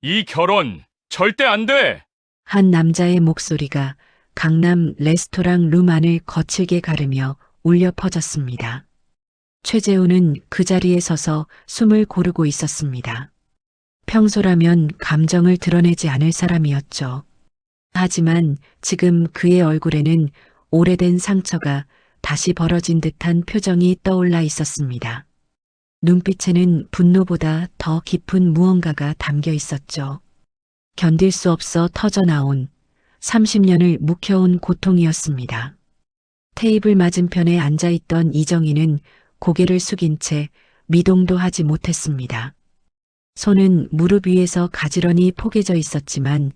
이 결혼 절대 안 돼! 한 남자의 목소리가 강남 레스토랑 룸 안을 거칠게 가르며 울려 퍼졌습니다. 최재우는 그 자리에 서서 숨을 고르고 있었습니다. 평소라면 감정을 드러내지 않을 사람이었죠. 하지만 지금 그의 얼굴에는 오래된 상처가 다시 벌어진 듯한 표정이 떠올라 있었습니다. 눈빛에는 분노보다 더 깊은 무언가가 담겨 있었죠. 견딜 수 없어 터져나온 30년을 묵혀온 고통이었습니다. 테이블 맞은편에 앉아있던 이정희는 고개를 숙인 채 미동도 하지 못했습니다. 손은 무릎 위에서 가지런히 포개져 있었지만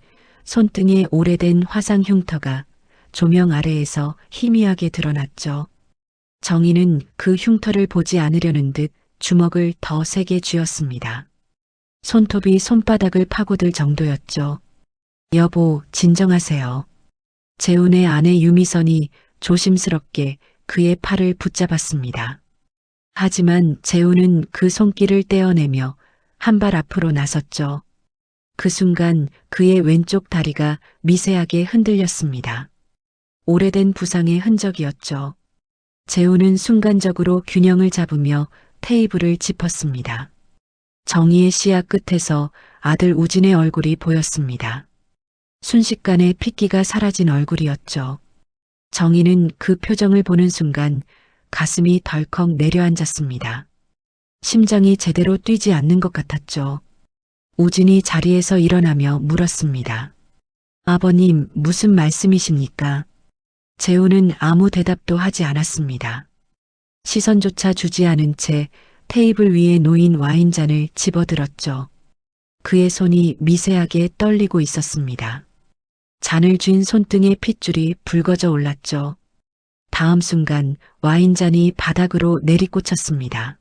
손등에 오래된 화상 흉터가 조명 아래에서 희미하게 드러났죠. 정희는 그 흉터를 보지 않으려는 듯 주먹을 더 세게 쥐었습니다. 손톱이 손바닥을 파고들 정도였죠. 여보, 진정하세요. 재훈의 아내 유미선이 조심스럽게 그의 팔을 붙잡았습니다. 하지만 재훈은 그 손길을 떼어내며 한 발 앞으로 나섰죠. 그 순간 그의 왼쪽 다리가 미세하게 흔들렸습니다. 오래된 부상의 흔적이었죠. 재훈은 순간적으로 균형을 잡으며 테이블을 짚었습니다. 정희의 시야 끝에서 아들 우진의 얼굴이 보였습니다. 순식간에 핏기가 사라진 얼굴이었죠. 정희는 그 표정을 보는 순간 가슴이 덜컥 내려앉았습니다. 심장이 제대로 뛰지 않는 것 같았죠. 우진이 자리에서 일어나며 물었습니다. 아버님, 무슨 말씀이십니까? 재우는 아무 대답도 하지 않았습니다. 시선조차 주지 않은 채 테이블 위에 놓인 와인잔을 집어들었죠. 그의 손이 미세하게 떨리고 있었습니다. 잔을 쥔 손등의 핏줄이 붉어져 올랐죠. 다음 순간 와인잔이 바닥으로 내리꽂혔습니다.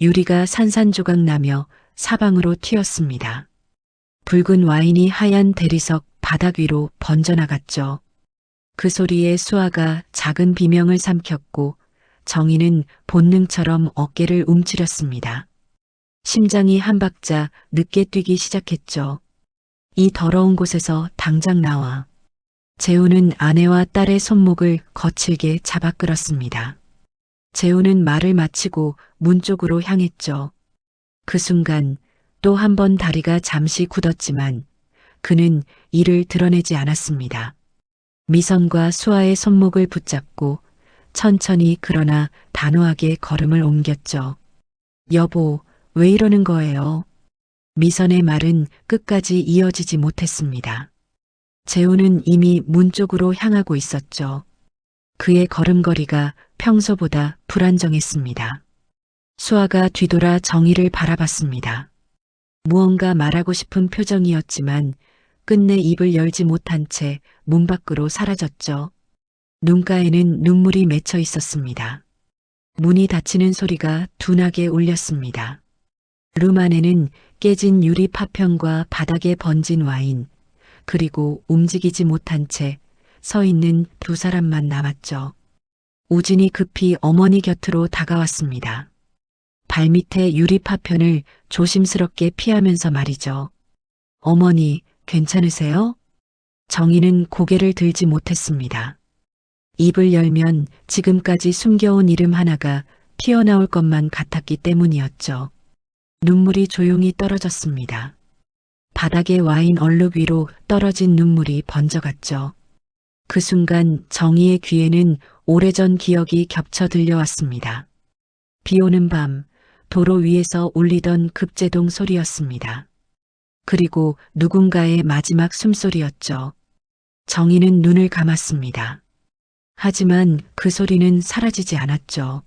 유리가 산산조각 나며 사방으로 튀었습니다. 붉은 와인이 하얀 대리석 바닥 위로 번져나갔죠. 그 소리에 수아가 작은 비명을 삼켰고 정희는 본능처럼 어깨를 움츠렸습니다. 심장이 한 박자 늦게 뛰기 시작했죠. 이 더러운 곳에서 당장 나와. 재우는 아내와 딸의 손목을 거칠게 잡아 끌었습니다. 재우는 말을 마치고 문 쪽으로 향했죠. 그 순간 또 한 번 다리가 잠시 굳었지만 그는 이를 드러내지 않았습니다. 미선과 수아의 손목을 붙잡고 천천히 그러나 단호하게 걸음을 옮겼죠. 여보, 왜 이러는 거예요? 미선의 말은 끝까지 이어지지 못했습니다. 재우는 이미 문 쪽으로 향하고 있었죠. 그의 걸음걸이가 평소보다 불안정했습니다. 수아가 뒤돌아 정희를 바라봤습니다. 무언가 말하고 싶은 표정이었지만 끝내 입을 열지 못한 채 문 밖으로 사라졌죠. 눈가에는 눈물이 맺혀 있었습니다. 문이 닫히는 소리가 둔하게 울렸습니다. 룸 안에는 깨진 유리 파편과 바닥에 번진 와인, 그리고 움직이지 못한 채 서 있는 두 사람만 남았죠. 우진이 급히 어머니 곁으로 다가왔습니다. 발밑에 유리 파편을 조심스럽게 피하면서 말이죠. 어머니, 괜찮으세요? 정희는 고개를 들지 못했습니다. 입을 열면 지금까지 숨겨온 이름 하나가 튀어나올 것만 같았기 때문이었죠. 눈물이 조용히 떨어졌습니다. 바닥에 와인 얼룩 위로 떨어진 눈물이 번져갔죠. 그 순간 정희의 귀에는 오래전 기억이 겹쳐 들려왔습니다. 비 오는 밤 도로 위에서 울리던 급제동 소리였습니다. 그리고 누군가의 마지막 숨소리였죠. 정희는 눈을 감았습니다. 하지만 그 소리는 사라지지 않았죠.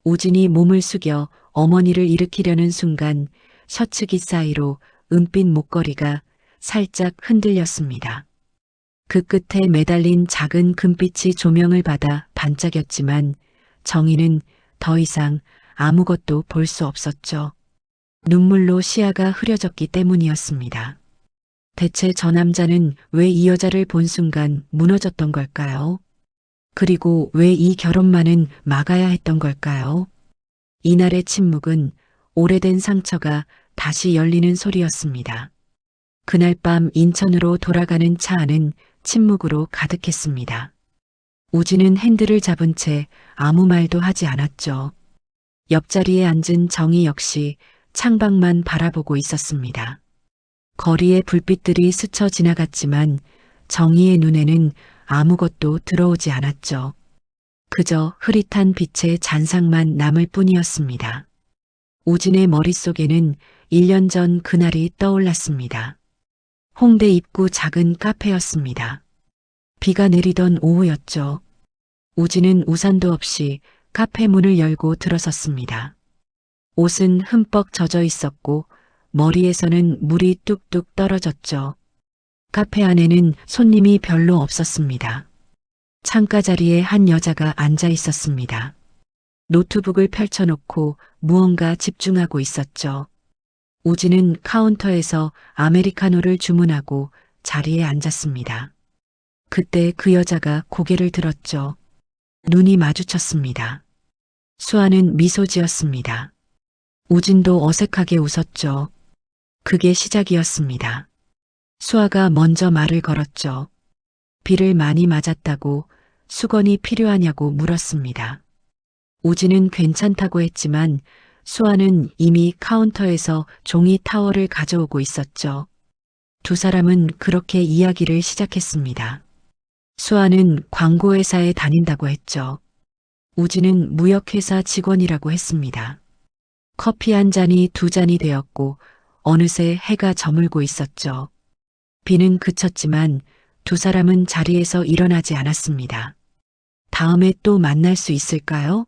우진이 몸을 숙여 어머니를 일으키려는 순간 셔츠깃 사이로 은빛 목걸이가 살짝 흔들렸습니다. 그 끝에 매달린 작은 금빛이 조명을 받아 반짝였지만 정희는 더 이상 아무것도 볼 수 없었죠. 눈물로 시야가 흐려졌기 때문이었습니다. 대체 저 남자는 왜 이 여자를 본 순간 무너졌던 걸까요? 그리고 왜 이 결혼만은 막아야 했던 걸까요? 이날의 침묵은 오래된 상처가 다시 열리는 소리였습니다. 그날 밤 인천으로 돌아가는 차 안은 침묵으로 가득했습니다. 우진은 핸들을 잡은 채 아무 말도 하지 않았죠. 옆자리에 앉은 정희 역시 창밖만 바라보고 있었습니다. 거리의 불빛들이 스쳐 지나갔지만 정희의 눈에는 아무것도 들어오지 않았죠. 그저 흐릿한 빛의 잔상만 남을 뿐이었습니다. 우진의 머릿속에는 1년 전 그날이 떠올랐습니다. 홍대 입구 작은 카페였습니다. 비가 내리던 오후였죠. 우진은 우산도 없이 카페 문을 열고 들어섰습니다. 옷은 흠뻑 젖어 있었고 머리에서는 물이 뚝뚝 떨어졌죠. 카페 안에는 손님이 별로 없었습니다. 창가 자리에 한 여자가 앉아 있었습니다. 노트북을 펼쳐놓고 무언가 집중하고 있었죠. 우진은 카운터에서 아메리카노를 주문하고 자리에 앉았습니다. 그때 그 여자가 고개를 들었죠. 눈이 마주쳤습니다. 수아는 미소 지었습니다. 우진도 어색하게 웃었죠. 그게 시작이었습니다. 수아가 먼저 말을 걸었죠. 비를 많이 맞았다고 수건이 필요하냐고 물었습니다. 우진은 괜찮다고 했지만 수아는 이미 카운터에서 종이 타월을 가져오고 있었죠. 두 사람은 그렇게 이야기를 시작했습니다. 수아는 광고회사에 다닌다고 했죠. 우진은 무역회사 직원이라고 했습니다. 커피 한 잔이 두 잔이 되었고 어느새 해가 저물고 있었죠. 비는 그쳤지만 두 사람은 자리에서 일어나지 않았습니다. 다음에 또 만날 수 있을까요?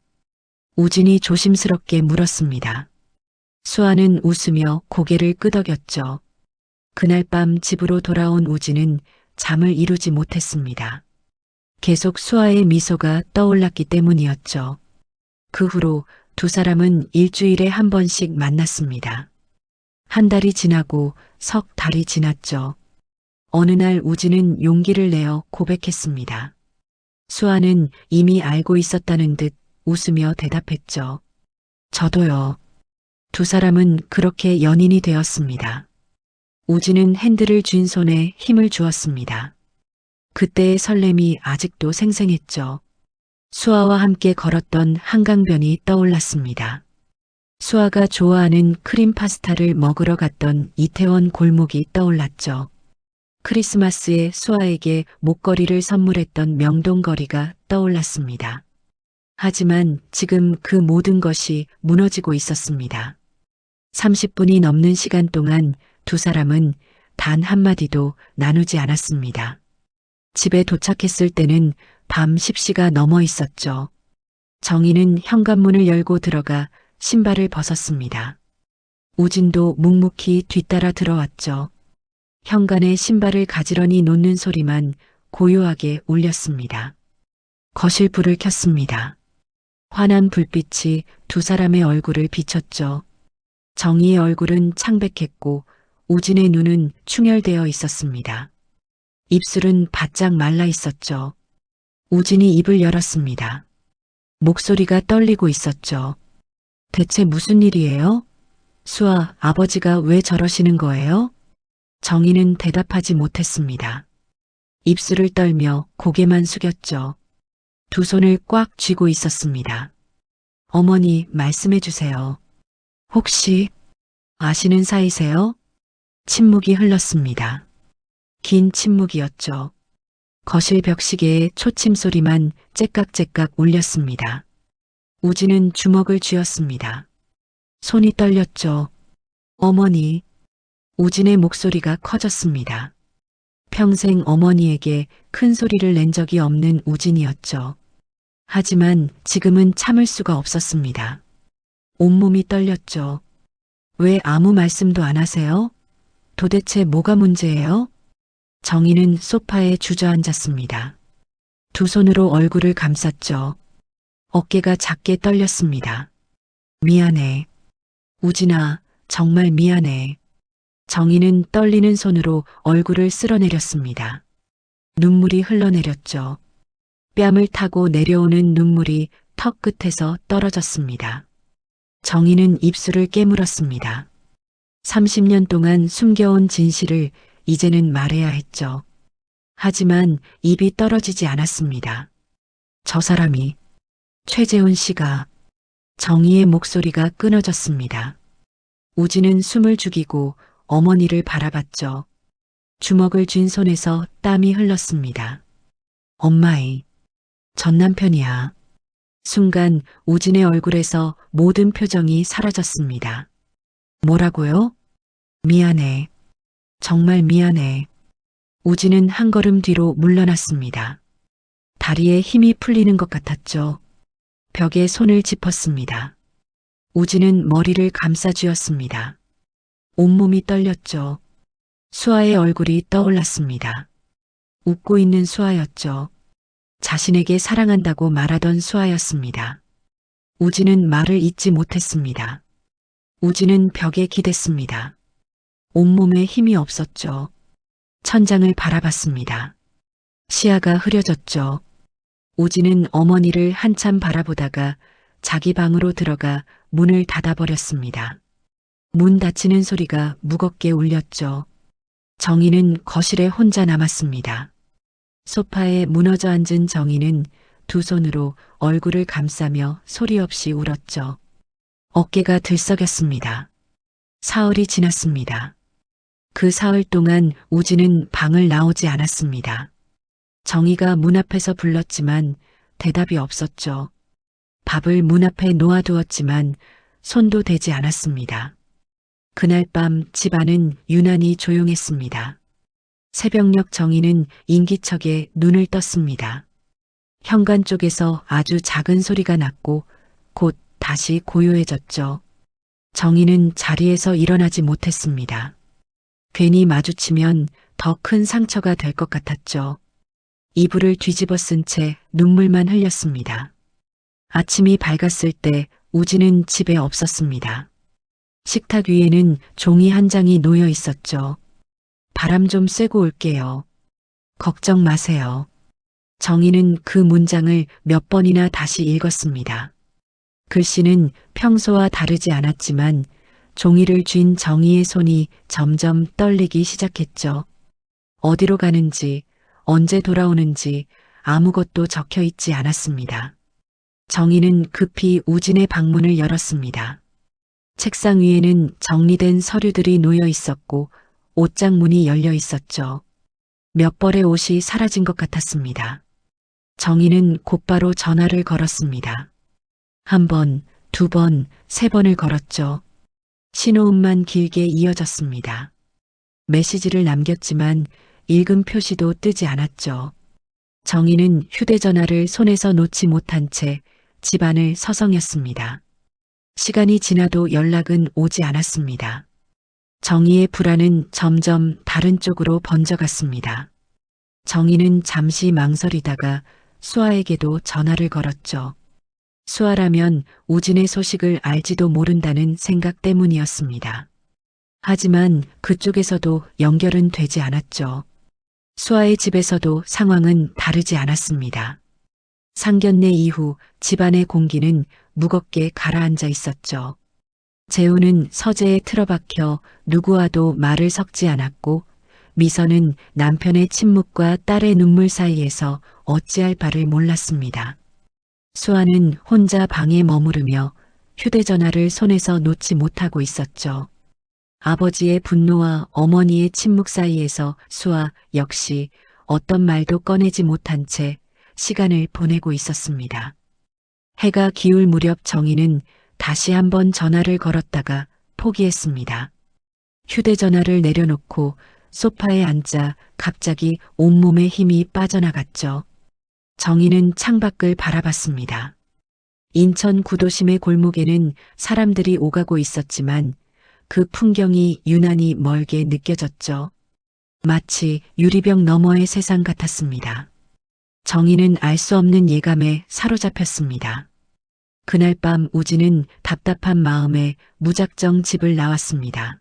우진이 조심스럽게 물었습니다. 수아는 웃으며 고개를 끄덕였죠. 그날 밤 집으로 돌아온 우진은 잠을 이루지 못했습니다. 계속 수아의 미소가 떠올랐기 때문이었죠. 그 후로 두 사람은 일주일에 한 번씩 만났습니다. 한 달이 지나고 석 달이 지났죠. 어느 날 우진은 용기를 내어 고백했습니다. 수아는 이미 알고 있었다는 듯 웃으며 대답했죠. 저도요. 두 사람은 그렇게 연인이 되었습니다. 우진은 핸들을 쥔 손에 힘을 주었습니다. 그때의 설렘이 아직도 생생했죠. 수아와 함께 걸었던 한강변이 떠올랐습니다. 수아가 좋아하는 크림 파스타를 먹으러 갔던 이태원 골목이 떠올랐죠. 크리스마스에 수아에게 목걸이를 선물했던 명동거리가 떠올랐습니다. 하지만 지금 그 모든 것이 무너지고 있었습니다. 30분이 넘는 시간 동안 두 사람은 단 한마디도 나누지 않았습니다. 집에 도착했을 때는 밤 10시가 넘어 있었죠. 정희는 현관문을 열고 들어가 신발을 벗었습니다. 우진도 묵묵히 뒤따라 들어왔죠. 현관에 신발을 가지런히 놓는 소리만 고요하게 울렸습니다. 거실 불을 켰습니다. 환한 불빛이 두 사람의 얼굴을 비췄죠. 정희의 얼굴은 창백했고 우진의 눈은 충혈되어 있었습니다. 입술은 바짝 말라 있었죠. 우진이 입을 열었습니다. 목소리가 떨리고 있었죠. 대체 무슨 일이에요? 수아, 아버지가 왜 저러시는 거예요? 정희는 대답하지 못했습니다. 입술을 떨며 고개만 숙였죠. 두 손을 꽉 쥐고 있었습니다. 어머니, 말씀해 주세요. 혹시 아시는 사이세요? 침묵이 흘렀습니다. 긴 침묵이었죠. 거실 벽시계의 초침 소리만 째깍째깍 울렸습니다. 우진은 주먹을 쥐었습니다. 손이 떨렸죠. 어머니. 우진의 목소리가 커졌습니다. 평생 어머니에게 큰 소리를 낸 적이 없는 우진이었죠. 하지만 지금은 참을 수가 없었습니다. 온몸이 떨렸죠. 왜 아무 말씀도 안 하세요? 도대체 뭐가 문제예요? 정희는 소파에 주저앉았습니다. 두 손으로 얼굴을 감쌌죠. 어깨가 작게 떨렸습니다. 미안해. 우진아, 정말 미안해. 정희는 떨리는 손으로 얼굴을 쓸어내렸습니다. 눈물이 흘러내렸죠. 뺨을 타고 내려오는 눈물이 턱 끝에서 떨어졌습니다. 정희는 입술을 깨물었습니다. 30년 동안 숨겨온 진실을 이제는 말해야 했죠. 하지만 입이 떨어지지 않았습니다. 저 사람이, 최재훈 씨가, 정희의 목소리가 끊어졌습니다. 우진은 숨을 죽이고 어머니를 바라봤죠. 주먹을 쥔 손에서 땀이 흘렀습니다. 엄마의 전 남편이야. 순간 우진의 얼굴에서 모든 표정이 사라졌습니다. 뭐라고요? 미안해. 정말 미안해. 우진은 한 걸음 뒤로 물러났습니다. 다리에 힘이 풀리는 것 같았죠. 벽에 손을 짚었습니다. 우진은 머리를 감싸쥐었습니다. 온몸이 떨렸죠. 수아의 얼굴이 떠올랐습니다. 웃고 있는 수아였죠. 자신에게 사랑한다고 말하던 수아였습니다. 우진은 말을 잇지 못했습니다. 우진은 벽에 기댔습니다. 온몸에 힘이 없었죠. 천장을 바라봤습니다. 시야가 흐려졌죠. 우진은 어머니를 한참 바라보다가 자기 방으로 들어가 문을 닫아버렸습니다. 문 닫히는 소리가 무겁게 울렸죠. 정희는 거실에 혼자 남았습니다. 소파에 무너져 앉은 정희는 두 손으로 얼굴을 감싸며 소리 없이 울었죠. 어깨가 들썩였습니다. 사흘이 지났습니다. 그 사흘 동안 우진은 방을 나오지 않았습니다. 정희가 문 앞에서 불렀지만 대답이 없었죠. 밥을 문 앞에 놓아두었지만 손도 대지 않았습니다. 그날 밤 집안은 유난히 조용했습니다. 새벽녘 정희는 인기척에 눈을 떴습니다. 현관 쪽에서 아주 작은 소리가 났고 곧 다시 고요해졌죠. 정희는 자리에서 일어나지 못했습니다. 괜히 마주치면 더 큰 상처가 될 것 같았죠. 이불을 뒤집어 쓴 채 눈물만 흘렸습니다. 아침이 밝았을 때 우진은 집에 없었습니다. 식탁 위에는 종이 한 장이 놓여 있었죠. 바람 좀 쐬고 올게요. 걱정 마세요. 정희는 그 문장을 몇 번이나 다시 읽었습니다. 글씨는 평소와 다르지 않았지만 종이를 쥔 정희의 손이 점점 떨리기 시작했죠. 어디로 가는지, 언제 돌아오는지 아무것도 적혀 있지 않았습니다. 정희는 급히 우진의 방문을 열었습니다. 책상 위에는 정리된 서류들이 놓여 있었고 옷장 문이 열려 있었죠. 몇 벌의 옷이 사라진 것 같았습니다. 정희는 곧바로 전화를 걸었습니다. 한 번, 두 번, 세 번을 걸었죠. 신호음만 길게 이어졌습니다. 메시지를 남겼지만 읽음 표시도 뜨지 않았죠. 정희는 휴대전화를 손에서 놓지 못한 채 집안을 서성였습니다. 시간이 지나도 연락은 오지 않았습니다. 정희의 불안은 점점 다른 쪽으로 번져갔습니다. 정희는 잠시 망설이다가 수아에게도 전화를 걸었죠. 수아라면 우진의 소식을 알지도 모른다는 생각 때문이었습니다. 하지만 그쪽에서도 연결은 되지 않았죠. 수아의 집에서도 상황은 다르지 않았습니다. 상견례 이후 집안의 공기는 무겁게 가라앉아 있었죠. 재우는 서재에 틀어박혀 누구와도 말을 섞지 않았고 미선은 남편의 침묵과 딸의 눈물 사이에서 어찌할 바를 몰랐습니다. 수아는 혼자 방에 머무르며 휴대전화를 손에서 놓지 못하고 있었죠. 아버지의 분노와 어머니의 침묵 사이에서 수아 역시 어떤 말도 꺼내지 못한 채 시간을 보내고 있었습니다. 해가 기울 무렵 정희는 다시 한번 전화를 걸었다가 포기했습니다. 휴대전화를 내려놓고 소파에 앉아 갑자기 온몸에 힘이 빠져나갔죠. 정희는 창밖을 바라봤습니다. 인천 구도심의 골목에는 사람들이 오가고 있었지만 그 풍경이 유난히 멀게 느껴졌죠. 마치 유리병 너머의 세상 같았습니다. 정희는 알 수 없는 예감에 사로잡혔습니다. 그날 밤 우진은 답답한 마음에 무작정 집을 나왔습니다.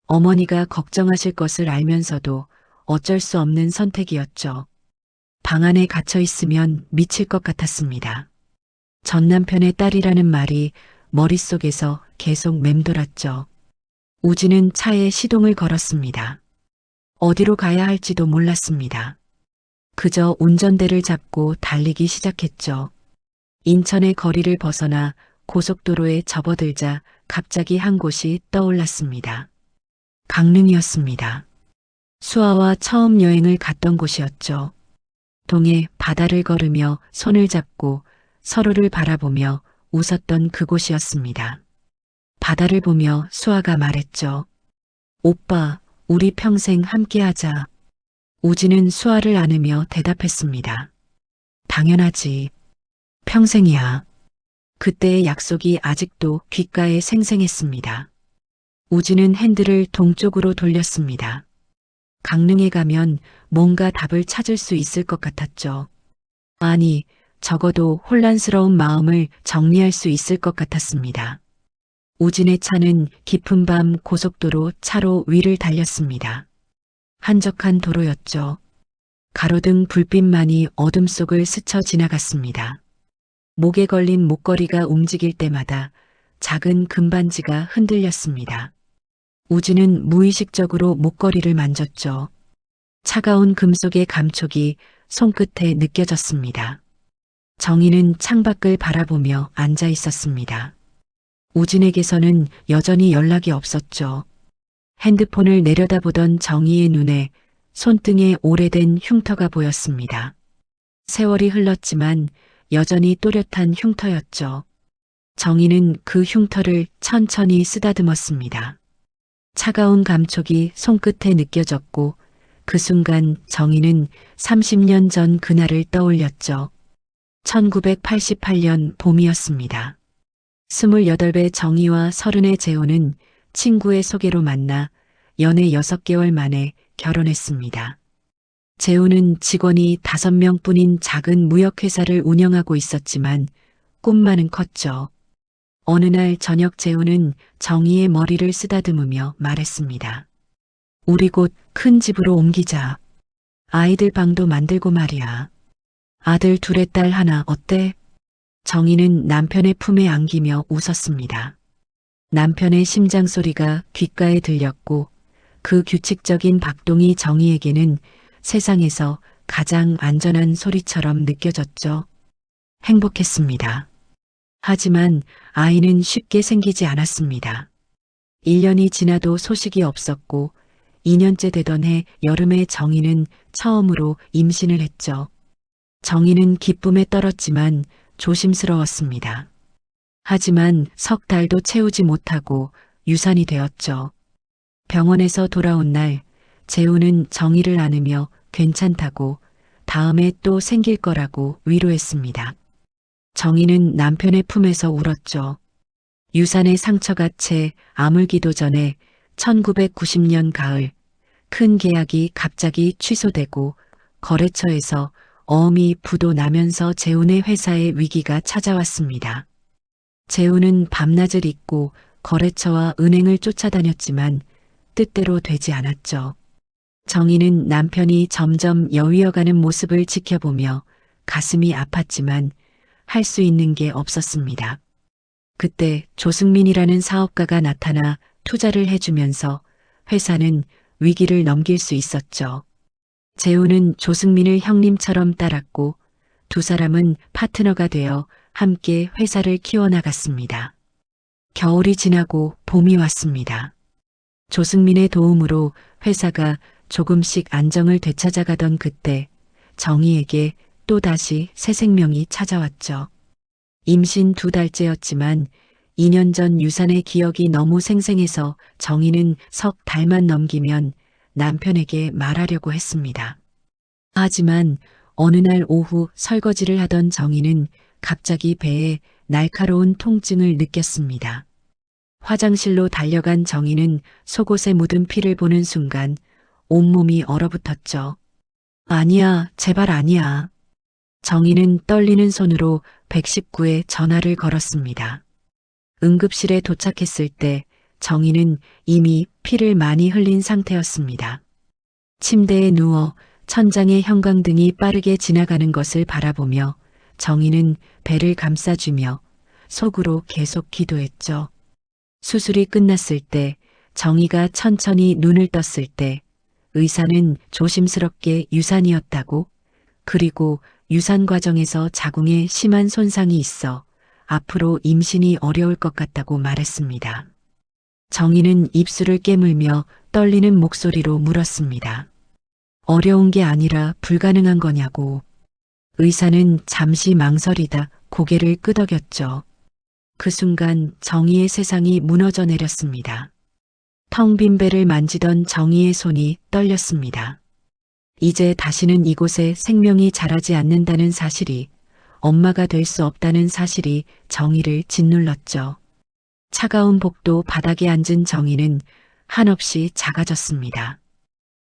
어머니가 걱정하실 것을 알면서도 어쩔 수 없는 선택이었죠. 방 안에 갇혀 있으면 미칠 것 같았습니다. 전 남편의 딸이라는 말이 머릿속에서 계속 맴돌았죠. 우진은 차에 시동을 걸었습니다. 어디로 가야 할지도 몰랐습니다. 그저 운전대를 잡고 달리기 시작했죠. 인천의 거리를 벗어나 고속도로에 접어들자 갑자기 한 곳이 떠올랐습니다. 강릉이었습니다. 수아와 처음 여행을 갔던 곳이었죠. 동해 바다를 걸으며 손을 잡고 서로를 바라보며 웃었던 그곳이었습니다. 바다를 보며 수아가 말했죠. 오빠, 우리 평생 함께하자. 우진은 수아를 안으며 대답했습니다. 당연하지. 평생이야. 그때의 약속이 아직도 귓가에 생생했습니다. 우진은 핸들을 동쪽으로 돌렸습니다. 강릉에 가면 뭔가 답을 찾을 수 있을 것 같았죠. 아니, 적어도 혼란스러운 마음을 정리할 수 있을 것 같았습니다. 우진의 차는 깊은 밤 고속도로 차로 위를 달렸습니다. 한적한 도로였죠. 가로등 불빛만이 어둠 속을 스쳐 지나갔습니다. 목에 걸린 목걸이가 움직일 때마다 작은 금반지가 흔들렸습니다. 우진은 무의식적으로 목걸이를 만졌죠. 차가운 금속의 감촉이 손끝에 느껴졌습니다. 정희는 창밖을 바라보며 앉아 있었습니다. 우진에게서는 여전히 연락이 없었죠. 핸드폰을 내려다보던 정희의 눈에 손등에 오래된 흉터가 보였습니다. 세월이 흘렀지만 여전히 또렷한 흉터였죠. 정희는 그 흉터를 천천히 쓰다듬었습니다. 차가운 감촉이 손끝에 느껴졌고 그 순간 정희는 30년 전 그날을 떠올렸죠. 1988년 봄이었습니다. 28배 정희와 30의 재호는 친구의 소개로 만나 연애 6개월 만에 결혼했습니다. 재호는 직원이 5명뿐인 작은 무역회사를 운영하고 있었지만 꿈만은 컸죠. 어느 날 저녁 재호는 정희의 머리를 쓰다듬으며 말했습니다. 우리 곧 큰 집으로 옮기자. 아이들 방도 만들고 말이야. 아들 둘에 딸 하나 어때? 정희는 남편의 품에 안기며 웃었습니다. 남편의 심장 소리가 귓가에 들렸고 그 규칙적인 박동이 정희에게는 세상에서 가장 안전한 소리처럼 느껴졌죠. 행복했습니다. 하지만 아이는 쉽게 생기지 않았습니다. 1년이 지나도 소식이 없었고 2년째 되던 해 여름에 정희는 처음으로 임신을 했죠. 정희는 기쁨에 떨었지만 조심스러웠습니다. 하지만 석 달도 채우지 못하고 유산이 되었죠. 병원에서 돌아온 날 재우는 정희를 안으며 괜찮다고 다음에 또 생길 거라고 위로했습니다. 정희는 남편의 품에서 울었죠. 유산의 상처가 채 아물기도 전에 1990년 가을 큰 계약이 갑자기 취소되고 거래처에서 어음이 부도 나면서 재훈의 회사에 위기가 찾아왔습니다. 재훈은 밤낮을 잇고 거래처와 은행을 쫓아다녔지만 뜻대로 되지 않았죠. 정희는 남편이 점점 여위어가는 모습을 지켜보며 가슴이 아팠지만 할 수 있는 게 없었습니다. 그때 조승민이라는 사업가가 나타나 투자를 해주면서 회사는 위기를 넘길 수 있었죠. 재훈은 조승민을 형님처럼 따랐고 두 사람은 파트너가 되어 함께 회사를 키워나갔습니다. 겨울이 지나고 봄이 왔습니다. 조승민의 도움으로 회사가 조금씩 안정을 되찾아가던 그때 정희에게 또다시 새 생명이 찾아왔죠. 임신 2달째였지만 2년 전 유산의 기억이 너무 생생해서 정희는 석 달만 넘기면 남편에게 말하려고 했습니다. 하지만 어느 날 오후 설거지를 하던 정희는 갑자기 배에 날카로운 통증을 느꼈습니다. 화장실로 달려간 정희는 속옷에 묻은 피를 보는 순간 온몸이 얼어붙었죠. 아니야, 제발 아니야. 정희는 떨리는 손으로 119에 전화를 걸었습니다. 응급실에 도착했을 때 정희는 이미 피를 많이 흘린 상태였습니다. 침대에 누워 천장의 형광등이 빠르게 지나가는 것을 바라보며 정희는 배를 감싸주며 속으로 계속 기도했죠. 수술이 끝났을 때 정희가 천천히 눈을 떴을 때 의사는 조심스럽게 유산이었다고, 그리고 유산 과정에서 자궁에 심한 손상이 있어 앞으로 임신이 어려울 것 같다고 말했습니다. 정희는 입술을 깨물며 떨리는 목소리로 물었습니다. 어려운 게 아니라 불가능한 거냐고. 의사는 잠시 망설이다 고개를 끄덕였죠. 그 순간 정희의 세상이 무너져 내렸습니다. 텅 빈 배를 만지던 정희의 손이 떨렸습니다. 이제 다시는 이곳에 생명이 자라지 않는다는 사실이, 엄마가 될 수 없다는 사실이 정희를 짓눌렀죠. 차가운 복도 바닥에 앉은 정희는 한없이 작아졌습니다.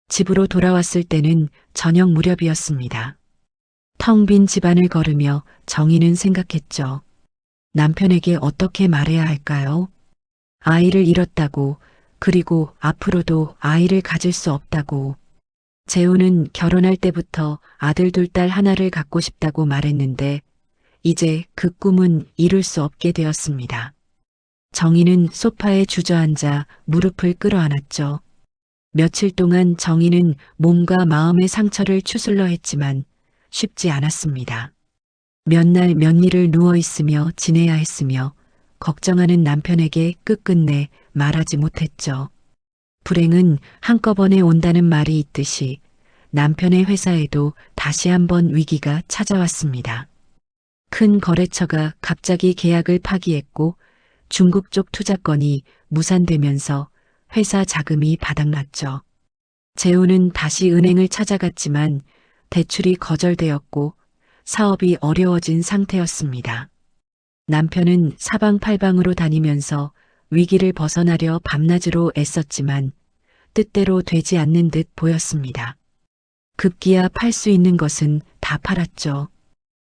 집으로 돌아왔을 때는 저녁 무렵이었습니다. 텅 빈 집안을 걸으며 정희는 생각했죠. 남편에게 어떻게 말해야 할까요? 아이를 잃었다고, 그리고 앞으로도 아이를 가질 수 없다고. 재우는 결혼할 때부터 아들 둘 딸 하나를 갖고 싶다고 말했는데 이제 그 꿈은 이룰 수 없게 되었습니다. 정희는 소파에 주저앉아 무릎을 끌어안았죠. 며칠 동안 정희는 몸과 마음의 상처를 추슬러 했지만 쉽지 않았습니다. 몇 날 몇 일을 누워있으며 지내야 했으며 걱정하는 남편에게 끝끝내 말하지 못했죠. 불행은 한꺼번에 온다는 말이 있듯이 남편의 회사에도 다시 한번 위기가 찾아왔습니다. 큰 거래처가 갑자기 계약을 파기했고 중국 쪽 투자건이 무산되면서 회사 자금이 바닥났죠. 재우는 다시 은행을 찾아갔지만 대출이 거절되었고 사업이 어려워진 상태였습니다. 남편은 사방팔방으로 다니면서 위기를 벗어나려 밤낮으로 애썼지만 뜻대로 되지 않는 듯 보였습니다. 급기야 팔 수 있는 것은 다 팔았죠.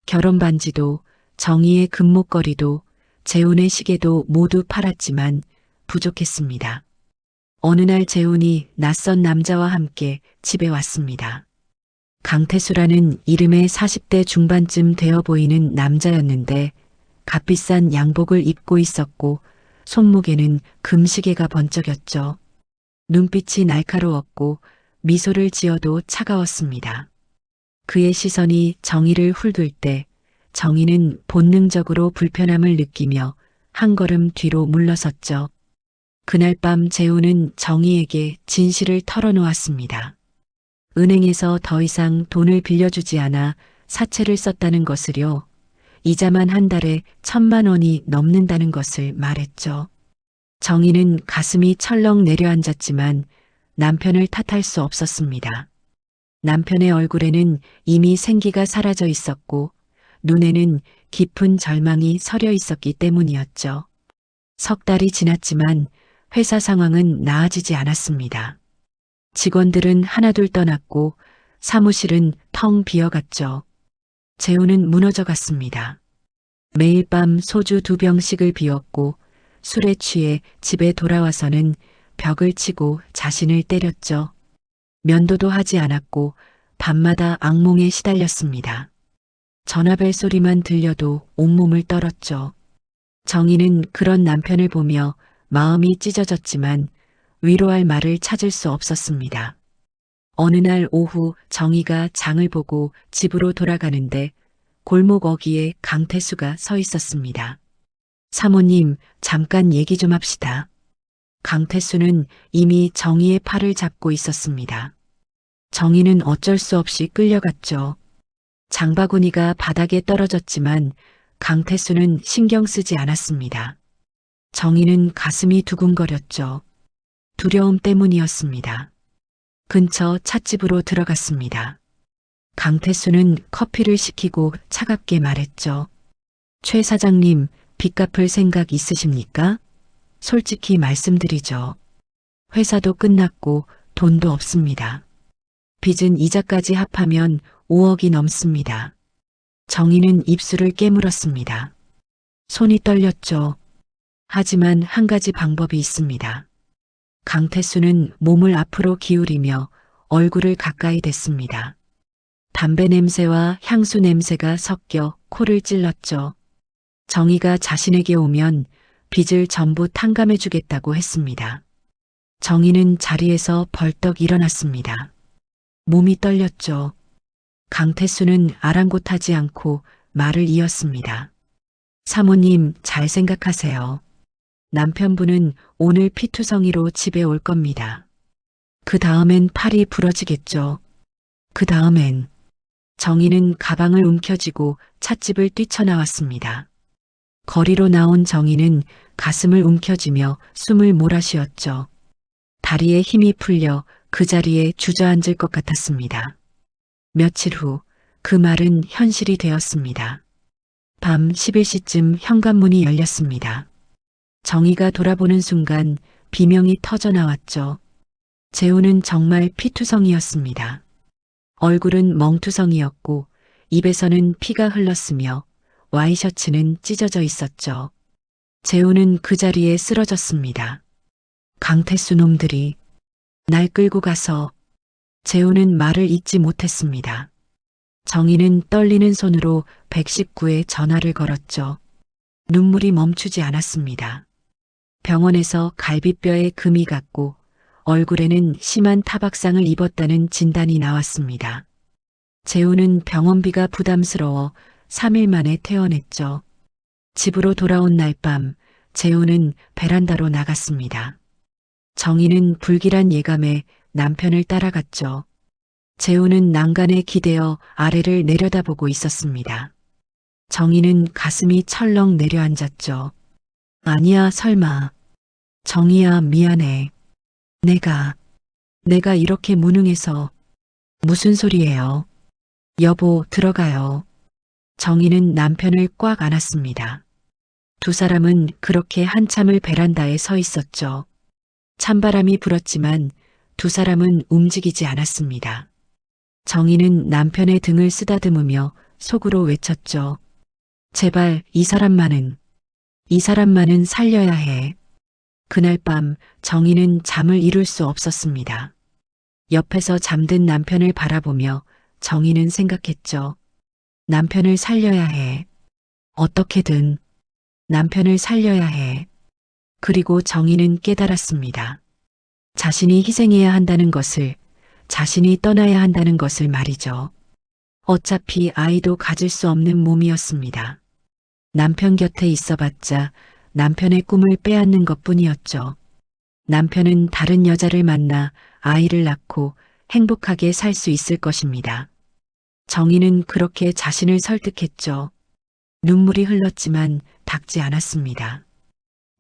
결혼 반지도, 정희의 금목걸이도, 재훈의 시계도 모두 팔았지만 부족했습니다. 어느 날 재훈이 낯선 남자와 함께 집에 왔습니다. 강태수라는 이름의 40대 중반쯤 되어 보이는 남자였는데 값비싼 양복을 입고 있었고 손목에는 금시계가 번쩍였죠. 눈빛이 날카로웠고 미소를 지어도 차가웠습니다. 그의 시선이 정희를 훑을 때 정희는 본능적으로 불편함을 느끼며 한 걸음 뒤로 물러섰죠. 그날 밤 재우는 정희에게 진실을 털어놓았습니다. 은행에서 더 이상 돈을 빌려주지 않아 사채를 썼다는 것을요. 이자만 한 달에 1,000만 원이 넘는다는 것을 말했죠. 정희는 가슴이 철렁 내려앉았지만 남편을 탓할 수 없었습니다. 남편의 얼굴에는 이미 생기가 사라져 있었고 눈에는 깊은 절망이 서려 있었기 때문이었죠. 석 달이 지났지만 회사 상황은 나아지지 않았습니다. 직원들은 하나둘 떠났고 사무실은 텅 비어갔죠. 재우는 무너져 갔습니다. 매일 밤 소주 2병씩을 비웠고 술에 취해 집에 돌아와서는 벽을 치고 자신을 때렸죠. 면도도 하지 않았고 밤마다 악몽에 시달렸습니다. 전화벨 소리만 들려도 온몸을 떨었죠. 정희는 그런 남편을 보며 마음이 찢어졌지만 위로할 말을 찾을 수 없었습니다. 어느 날 오후 정희가 장을 보고 집으로 돌아가는데 골목 어귀에 강태수가 서 있었습니다. 사모님, 잠깐 얘기 좀 합시다. 강태수는 이미 정희의 팔을 잡고 있었습니다. 정희는 어쩔 수 없이 끌려갔죠. 장바구니가 바닥에 떨어졌지만 강태수는 신경 쓰지 않았습니다. 정희는 가슴이 두근거렸죠. 두려움 때문이었습니다. 근처 찻집으로 들어갔습니다. 강태수는 커피를 시키고 차갑게 말했죠. 최 사장님, 빚 갚을 생각 있으십니까? 솔직히 말씀드리죠. 회사도 끝났고 돈도 없습니다. 빚은 이자까지 합하면 5억이 넘습니다. 정희는 입술을 깨물었습니다. 손이 떨렸죠. 하지만 한 가지 방법이 있습니다. 강태수는 몸을 앞으로 기울이며 얼굴을 가까이 댔습니다. 담배 냄새와 향수 냄새가 섞여 코를 찔렀죠. 정희가 자신에게 오면 빚을 전부 탕감해 주겠다고 했습니다. 정희는 자리에서 벌떡 일어났습니다. 몸이 떨렸죠. 강태수는 아랑곳하지 않고 말을 이었습니다. 사모님, 잘 생각하세요. 남편분은 오늘 피투성이로 집에 올 겁니다. 그 다음엔 팔이 부러지겠죠. 그 다음엔 정희는 가방을 움켜쥐고 찻집을 뛰쳐나왔습니다. 거리로 나온 정희는 가슴을 움켜쥐며 숨을 몰아쉬었죠. 다리에 힘이 풀려 그 자리에 주저앉을 것 같았습니다. 며칠 후 그 말은 현실이 되었습니다. 밤 11시쯤 현관문이 열렸습니다. 정희가 돌아보는 순간 비명이 터져 나왔죠. 재우는 정말 피투성이었습니다. 얼굴은 멍투성이었고 입에서는 피가 흘렀으며 와이셔츠는 찢어져 있었죠. 재우는 그 자리에 쓰러졌습니다. 강태수 놈들이 날 끌고 가서. 재우는 말을 잇지 못했습니다. 정희는 떨리는 손으로 119에 전화를 걸었죠. 눈물이 멈추지 않았습니다. 병원에서 갈비뼈에 금이 갔고 얼굴에는 심한 타박상을 입었다는 진단이 나왔습니다. 재우는 병원비가 부담스러워 3일 만에 퇴원했죠. 집으로 돌아온 날 밤 재우는 베란다로 나갔습니다. 정희는 불길한 예감에 남편을 따라갔죠. 재우는 난간에 기대어 아래를 내려다보고 있었습니다. 정희는 가슴이 철렁 내려앉았죠. 아니야, 설마. 정희야, 미안해. 내가 이렇게 무능해서. 무슨 소리예요? 여보, 들어가요. 정희는 남편을 꽉 안았습니다. 두 사람은 그렇게 한참을 베란다에 서 있었죠. 찬바람이 불었지만 두 사람은 움직이지 않았습니다. 정희는 남편의 등을 쓰다듬으며 속으로 외쳤죠. 제발 이 사람만은 살려야 해. 그날 밤 정희는 잠을 이룰 수 없었습니다. 옆에서 잠든 남편을 바라보며 정희는 생각했죠. 남편을 살려야 해. 어떻게든 남편을 살려야 해. 그리고 정희는 깨달았습니다. 자신이 희생해야 한다는 것을, 자신이 떠나야 한다는 것을 말이죠. 어차피 아이도 가질 수 없는 몸이었습니다. 남편 곁에 있어봤자 남편의 꿈을 빼앗는 것뿐이었죠. 남편은 다른 여자를 만나 아이를 낳고 행복하게 살 수 있을 것입니다. 정희는 그렇게 자신을 설득했죠. 눈물이 흘렀지만 닦지 않았습니다.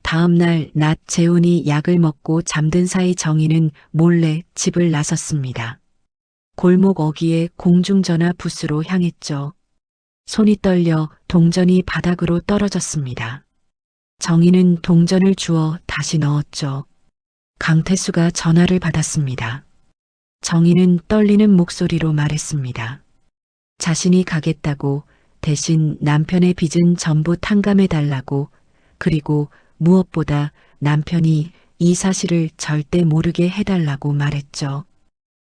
다음 날 낮 재훈이 약을 먹고 잠든 사이 정희는 몰래 집을 나섰습니다. 골목 어귀에 공중전화 부스로 향했죠. 손이 떨려 동전이 바닥으로 떨어졌습니다. 정희는 동전을 주워 다시 넣었죠. 강태수가 전화를 받았습니다. 정희는 떨리는 목소리로 말했습니다. 자신이 가겠다고, 대신 남편의 빚은 전부 탕감해달라고, 그리고 무엇보다 남편이 이 사실을 절대 모르게 해달라고 말했죠.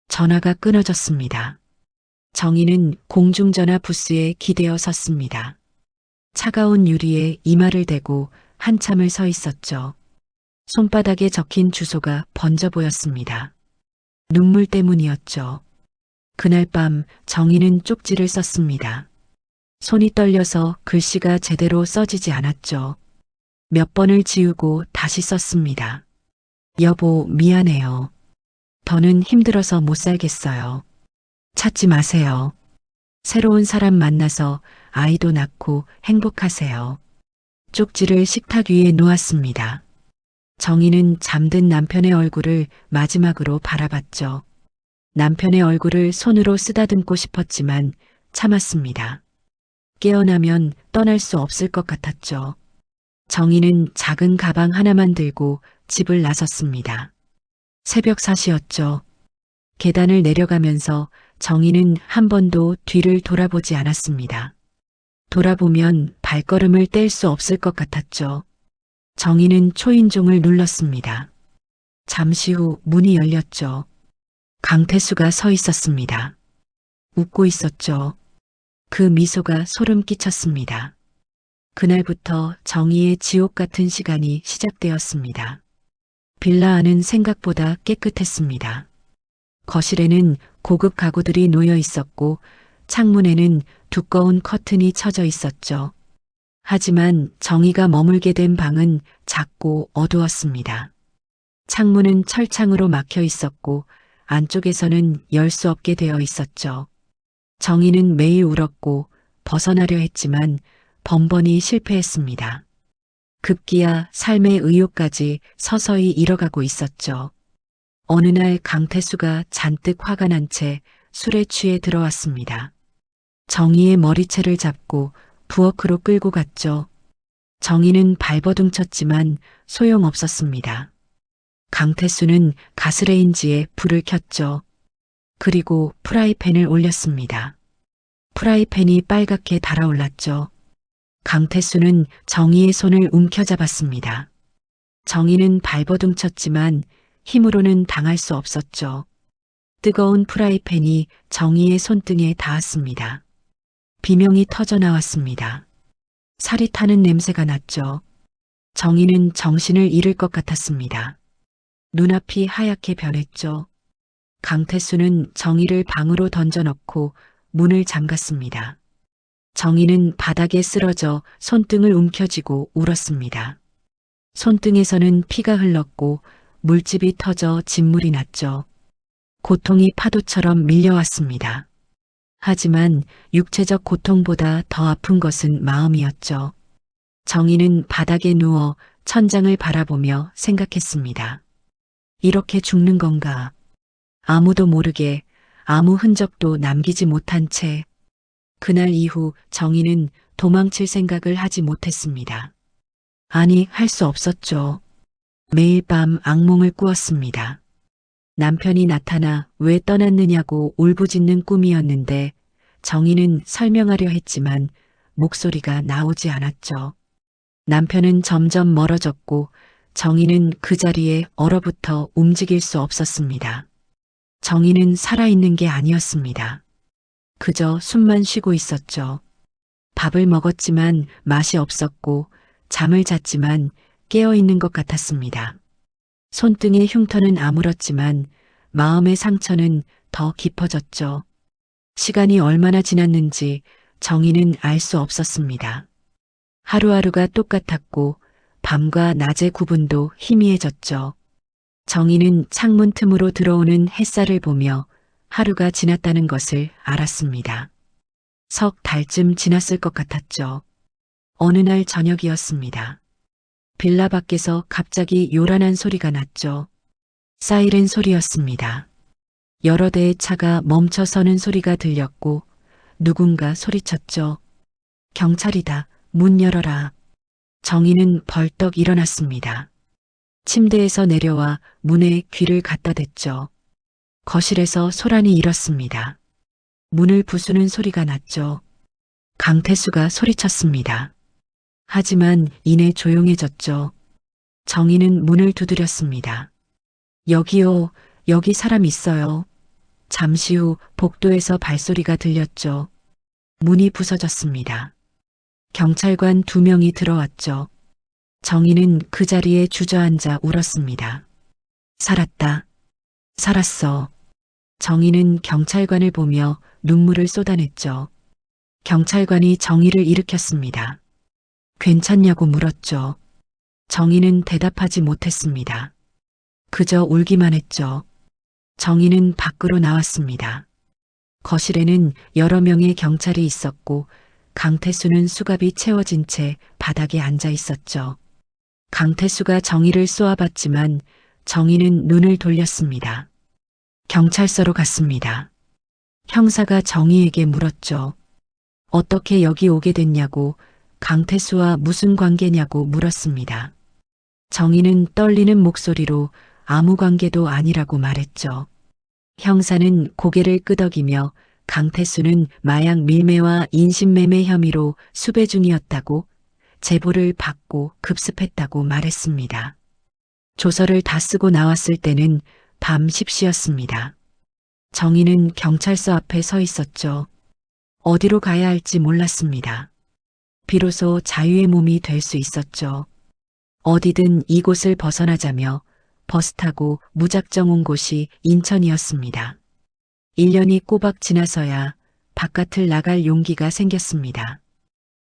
전화가 끊어졌습니다. 정희는 공중전화 부스에 기대어 섰습니다. 차가운 유리에 이마를 대고 한참을 서 있었죠. 손바닥에 적힌 주소가 번져 보였습니다. 눈물 때문이었죠. 그날 밤 정희는 쪽지를 썼습니다. 손이 떨려서 글씨가 제대로 써지지 않았죠. 몇 번을 지우고 다시 썼습니다. 여보, 미안해요. 더는 힘들어서 못 살겠어요. 찾지 마세요. 새로운 사람 만나서 아이도 낳고 행복하세요. 쪽지를 식탁 위에 놓았습니다. 정희는 잠든 남편의 얼굴을 마지막으로 바라봤죠. 남편의 얼굴을 손으로 쓰다듬고 싶었지만 참았습니다. 깨어나면 떠날 수 없을 것 같았죠. 정희는 작은 가방 하나만 들고 집을 나섰습니다. 새벽 4시였죠. 계단을 내려가면서 정희는 한 번도 뒤를 돌아보지 않았습니다. 돌아보면 발걸음을 뗄 수 없을 것 같았죠. 정희는 초인종을 눌렀습니다. 잠시 후 문이 열렸죠. 강태수가 서 있었습니다. 웃고 있었죠. 그 미소가 소름 끼쳤습니다. 그날부터 정희의 지옥 같은 시간이 시작되었습니다. 빌라 안은 생각보다 깨끗했습니다. 거실에는 고급 가구들이 놓여 있었고 창문에는 두꺼운 커튼이 쳐져 있었죠. 하지만 정희가 머물게 된 방은 작고 어두웠습니다. 창문은 철창으로 막혀 있었고 안쪽에서는 열 수 없게 되어 있었죠. 정희는 매일 울었고 벗어나려 했지만 번번이 실패했습니다. 급기야 삶의 의욕까지 서서히 잃어가고 있었죠. 어느 날 강태수가 잔뜩 화가 난 채 술에 취해 들어왔습니다. 정희의 머리채를 잡고 부엌으로 끌고 갔죠. 정희는 발버둥 쳤지만 소용없었습니다. 강태수는 가스레인지에 불을 켰죠. 그리고 프라이팬을 올렸습니다. 프라이팬이 빨갛게 달아올랐죠. 강태수는 정희의 손을 움켜잡았습니다. 정희는 발버둥 쳤지만 힘으로는 당할 수 없었죠. 뜨거운 프라이팬이 정희의 손등에 닿았습니다. 비명이 터져 나왔습니다. 살이 타는 냄새가 났죠. 정희는 정신을 잃을 것 같았습니다. 눈앞이 하얗게 변했죠. 강태수는 정희를 방으로 던져넣고 문을 잠갔습니다. 정희는 바닥에 쓰러져 손등을 움켜쥐고 울었습니다. 손등에서는 피가 흘렀고 물집이 터져 진물이 났죠. 고통이 파도처럼 밀려왔습니다. 하지만 육체적 고통보다 더 아픈 것은 마음이었죠. 정희는 바닥에 누워 천장을 바라보며 생각했습니다. 이렇게 죽는 건가? 아무도 모르게 아무 흔적도 남기지 못한 채. 그날 이후 정희는 도망칠 생각을 하지 못했습니다. 아니, 할 수 없었죠. 매일 밤 악몽을 꾸었습니다. 남편이 나타나 왜 떠났느냐고 울부짖는 꿈이었는데 정희는 설명하려 했지만 목소리가 나오지 않았죠. 남편은 점점 멀어졌고 정희는 그 자리에 얼어붙어 움직일 수 없었습니다. 정희는 살아있는 게 아니었습니다. 그저 숨만 쉬고 있었죠. 밥을 먹었지만 맛이 없었고 잠을 잤지만 깨어있는 것 같았습니다. 손등의 흉터는 아물었지만 마음의 상처는 더 깊어졌죠. 시간이 얼마나 지났는지 정희는 알 수 없었습니다. 하루하루가 똑같았고 밤과 낮의 구분도 희미해졌죠. 정희는 창문 틈으로 들어오는 햇살을 보며 하루가 지났다는 것을 알았습니다. 석 달쯤 지났을 것 같았죠. 어느 날 저녁이었습니다. 빌라 밖에서 갑자기 요란한 소리가 났죠. 사이렌 소리였습니다. 여러 대의 차가 멈춰 서는 소리가 들렸고 누군가 소리쳤죠. 경찰이다. 문 열어라. 정희는 벌떡 일어났습니다. 침대에서 내려와 문에 귀를 갖다 댔죠. 거실에서 소란이 일었습니다. 문을 부수는 소리가 났죠. 강태수가 소리쳤습니다. 하지만 이내 조용해졌죠. 정희는 문을 두드렸습니다. 여기요, 여기 사람 있어요. 잠시 후 복도에서 발소리가 들렸죠. 문이 부서졌습니다. 경찰관 2명이 들어왔죠. 정희는 그 자리에 주저앉아 울었습니다. 살았다. 살았어. 정희는 경찰관을 보며 눈물을 쏟아냈죠. 경찰관이 정희를 일으켰습니다. 괜찮냐고 물었죠. 정희는 대답하지 못했습니다. 그저 울기만 했죠. 정희는 밖으로 나왔습니다. 거실에는 여러 명의 경찰이 있었고 강태수는 수갑이 채워진 채 바닥에 앉아 있었죠. 강태수가 정희를 쏘아봤지만 정희는 눈을 돌렸습니다. 경찰서로 갔습니다. 형사가 정희에게 물었죠. 어떻게 여기 오게 됐냐고, 강태수와 무슨 관계냐고 물었습니다. 정희는 떨리는 목소리로 아무 관계도 아니라고 말했죠. 형사는 고개를 끄덕이며 강태수는 마약 밀매와 인신매매 혐의로 수배 중이었다고, 제보를 받고 급습했다고 말했습니다. 조서를 다 쓰고 나왔을 때는 밤 10시였습니다. 정희는 경찰서 앞에 서 있었죠. 어디로 가야 할지 몰랐습니다. 비로소 자유의 몸이 될 수 있었죠. 어디든 이곳을 벗어나자며 버스 타고 무작정 온 곳이 인천이었습니다. 1년이 꼬박 지나서야 바깥을 나갈 용기가 생겼습니다.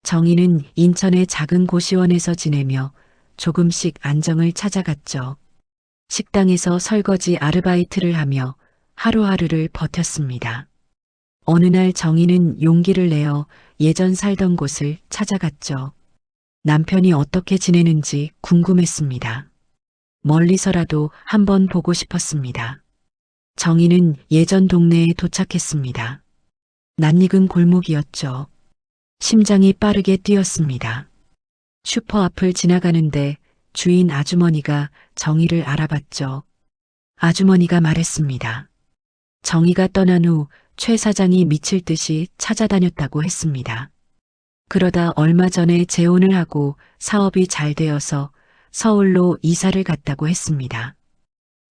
정희는 인천의 작은 고시원에서 지내며 조금씩 안정을 찾아갔죠. 식당에서 설거지 아르바이트를 하며 하루하루를 버텼습니다. 어느 날 정희는 용기를 내어 예전 살던 곳을 찾아갔죠. 남편이 어떻게 지내는지 궁금했습니다. 멀리서라도 한번 보고 싶었습니다. 정희는 예전 동네에 도착했습니다. 낯익은 골목이었죠. 심장이 빠르게 뛰었습니다. 슈퍼 앞을 지나가는데 주인 아주머니가 정희를 알아봤죠. 아주머니가 말했습니다. 정희가 떠난 후 최 사장이 미칠 듯이 찾아다녔다고 했습니다. 그러다 얼마 전에 재혼을 하고 사업이 잘 되어서 서울로 이사를 갔다고 했습니다.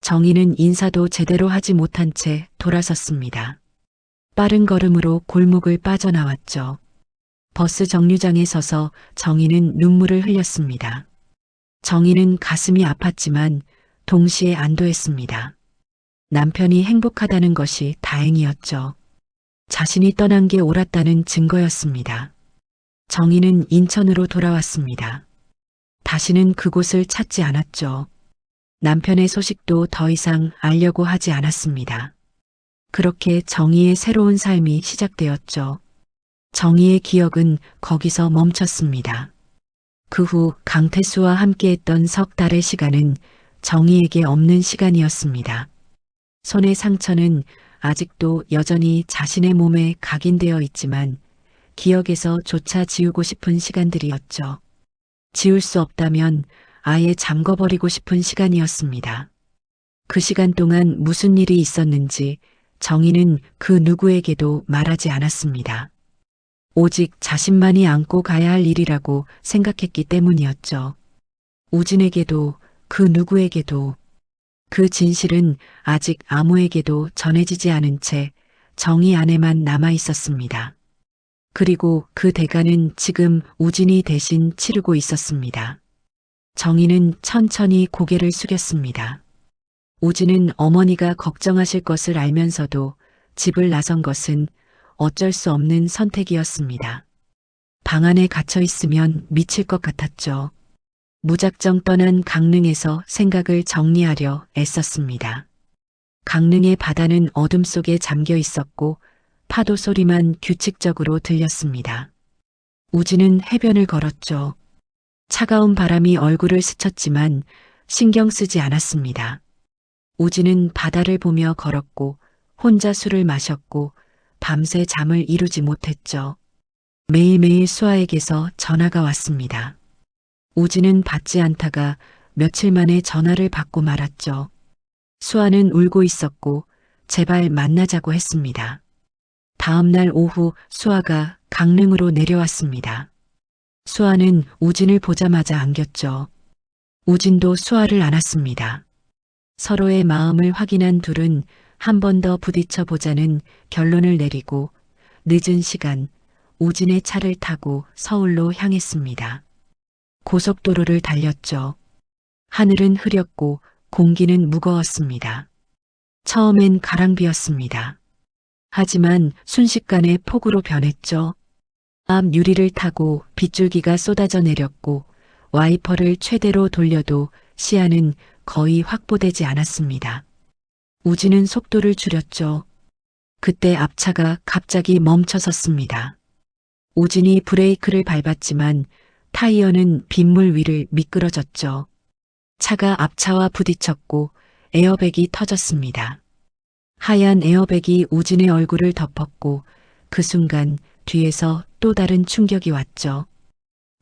정희는 인사도 제대로 하지 못한 채 돌아섰습니다. 빠른 걸음으로 골목을 빠져나왔죠. 버스 정류장에 서서 정희는 눈물을 흘렸습니다. 정희는 가슴이 아팠지만 동시에 안도했습니다. 남편이 행복하다는 것이 다행이었죠. 자신이 떠난 게 옳았다는 증거였습니다. 정희는 인천으로 돌아왔습니다. 다시는 그곳을 찾지 않았죠. 남편의 소식도 더 이상 알려고 하지 않았습니다. 그렇게 정희의 새로운 삶이 시작되었죠. 정희의 기억은 거기서 멈췄습니다. 그 후 강태수와 함께했던 석 달의 시간은 정희에게 없는 시간이었습니다. 손의 상처는 아직도 여전히 자신의 몸에 각인되어 있지만 기억에서 조차 지우고 싶은 시간들이었죠. 지울 수 없다면 아예 잠궈버리고 싶은 시간이었습니다. 그 시간 동안 무슨 일이 있었는지 정희는 그 누구에게도 말하지 않았습니다. 오직 자신만이 안고 가야 할 일이라고 생각했기 때문이었죠. 우진에게도 그 누구에게도 그 진실은 아직 아무에게도 전해지지 않은 채 정희 안에만 남아 있었습니다. 그리고 그 대가는 지금 우진이 대신 치르고 있었습니다. 정희는 천천히 고개를 숙였습니다. 우진은 어머니가 걱정하실 것을 알면서도 집을 나선 것은 어쩔 수 없는 선택이었습니다. 방 안에 갇혀 있으면 미칠 것 같았죠. 무작정 떠난 강릉에서 생각을 정리하려 애썼습니다. 강릉의 바다는 어둠 속에 잠겨 있었고 파도 소리만 규칙적으로 들렸습니다. 우진은 해변을 걸었죠. 차가운 바람이 얼굴을 스쳤지만 신경 쓰지 않았습니다. 우진은 바다를 보며 걸었고 혼자 술을 마셨고 밤새 잠을 이루지 못했죠. 매일매일 수아에게서 전화가 왔습니다. 우진은 받지 않다가 며칠 만에 전화를 받고 말았죠. 수아는 울고 있었고 제발 만나자고 했습니다. 다음 날 오후 수아가 강릉으로 내려왔습니다. 수아는 우진을 보자마자 안겼죠. 우진도 수아를 안았습니다. 서로의 마음을 확인한 둘은 한 번 더 부딪혀 보자는 결론을 내리고 늦은 시간 우진의 차를 타고 서울로 향했습니다. 고속도로를 달렸죠. 하늘은 흐렸고 공기는 무거웠습니다. 처음엔 가랑비였습니다. 하지만 순식간에 폭우로 변했죠. 앞 유리를 타고 빗줄기가 쏟아져 내렸고 와이퍼를 최대로 돌려도 시야는 거의 확보되지 않았습니다. 우진은 속도를 줄였죠. 그때 앞차가 갑자기 멈춰섰습니다. 우진이 브레이크를 밟았지만 타이어는 빗물 위를 미끄러졌죠. 차가 앞차와 부딪혔고 에어백이 터졌습니다. 하얀 에어백이 우진의 얼굴을 덮었고 그 순간 뒤에서 또 다른 충격이 왔죠.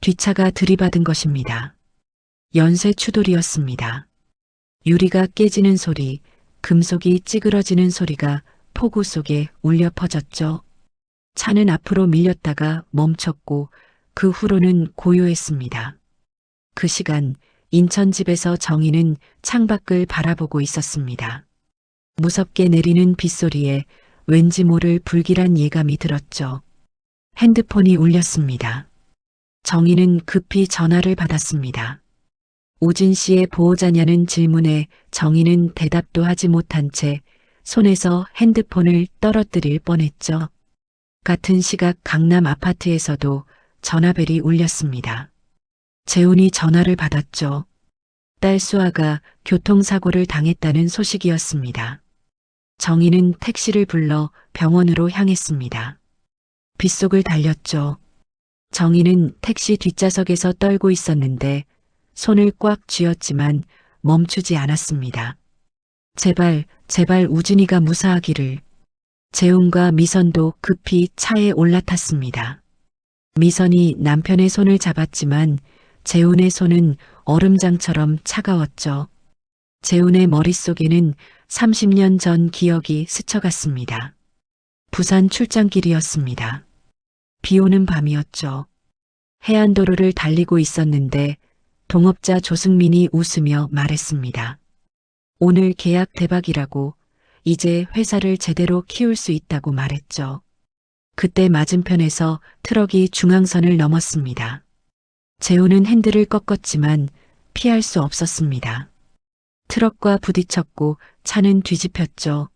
뒷차가 들이받은 것입니다. 연쇄 추돌이었습니다. 유리가 깨지는 소리, 금속이 찌그러지는 소리가 폭우 속에 울려 퍼졌죠. 차는 앞으로 밀렸다가 멈췄고 그 후로는 고요했습니다. 그 시간 인천집에서 정희는 창밖을 바라보고 있었습니다. 무섭게 내리는 빗소리에 왠지 모를 불길한 예감이 들었죠. 핸드폰이 울렸습니다. 정희는 급히 전화를 받았습니다. 우진 씨의 보호자냐는 질문에 정희는 대답도 하지 못한 채 손에서 핸드폰을 떨어뜨릴 뻔했죠. 같은 시각 강남 아파트에서도 전화벨이 울렸습니다. 재훈이 전화를 받았죠. 딸 수아가 교통사고를 당했다는 소식이었습니다. 정희는 택시를 불러 병원으로 향했습니다. 빗속을 달렸죠. 정희는 택시 뒷좌석에서 떨고 있었는데 손을 꽉 쥐었지만 멈추지 않았습니다. 제발, 제발 우진이가 무사하기를. 재훈과 미선도 급히 차에 올라탔습니다. 미선이 남편의 손을 잡았지만 재훈의 손은 얼음장처럼 차가웠죠. 재훈의 머릿속에는 30년 전 기억이 스쳐갔습니다. 부산 출장길이었습니다. 비 오는 밤이었죠. 해안도로를 달리고 있었는데 동업자 조승민이 웃으며 말했습니다. 오늘 계약 대박이라고, 이제 회사를 제대로 키울 수 있다고 말했죠. 그때 맞은편에서 트럭이 중앙선을 넘었습니다. 재훈은 핸들을 꺾었지만 피할 수 없었습니다. 트럭과 부딪혔고 차는 뒤집혔죠.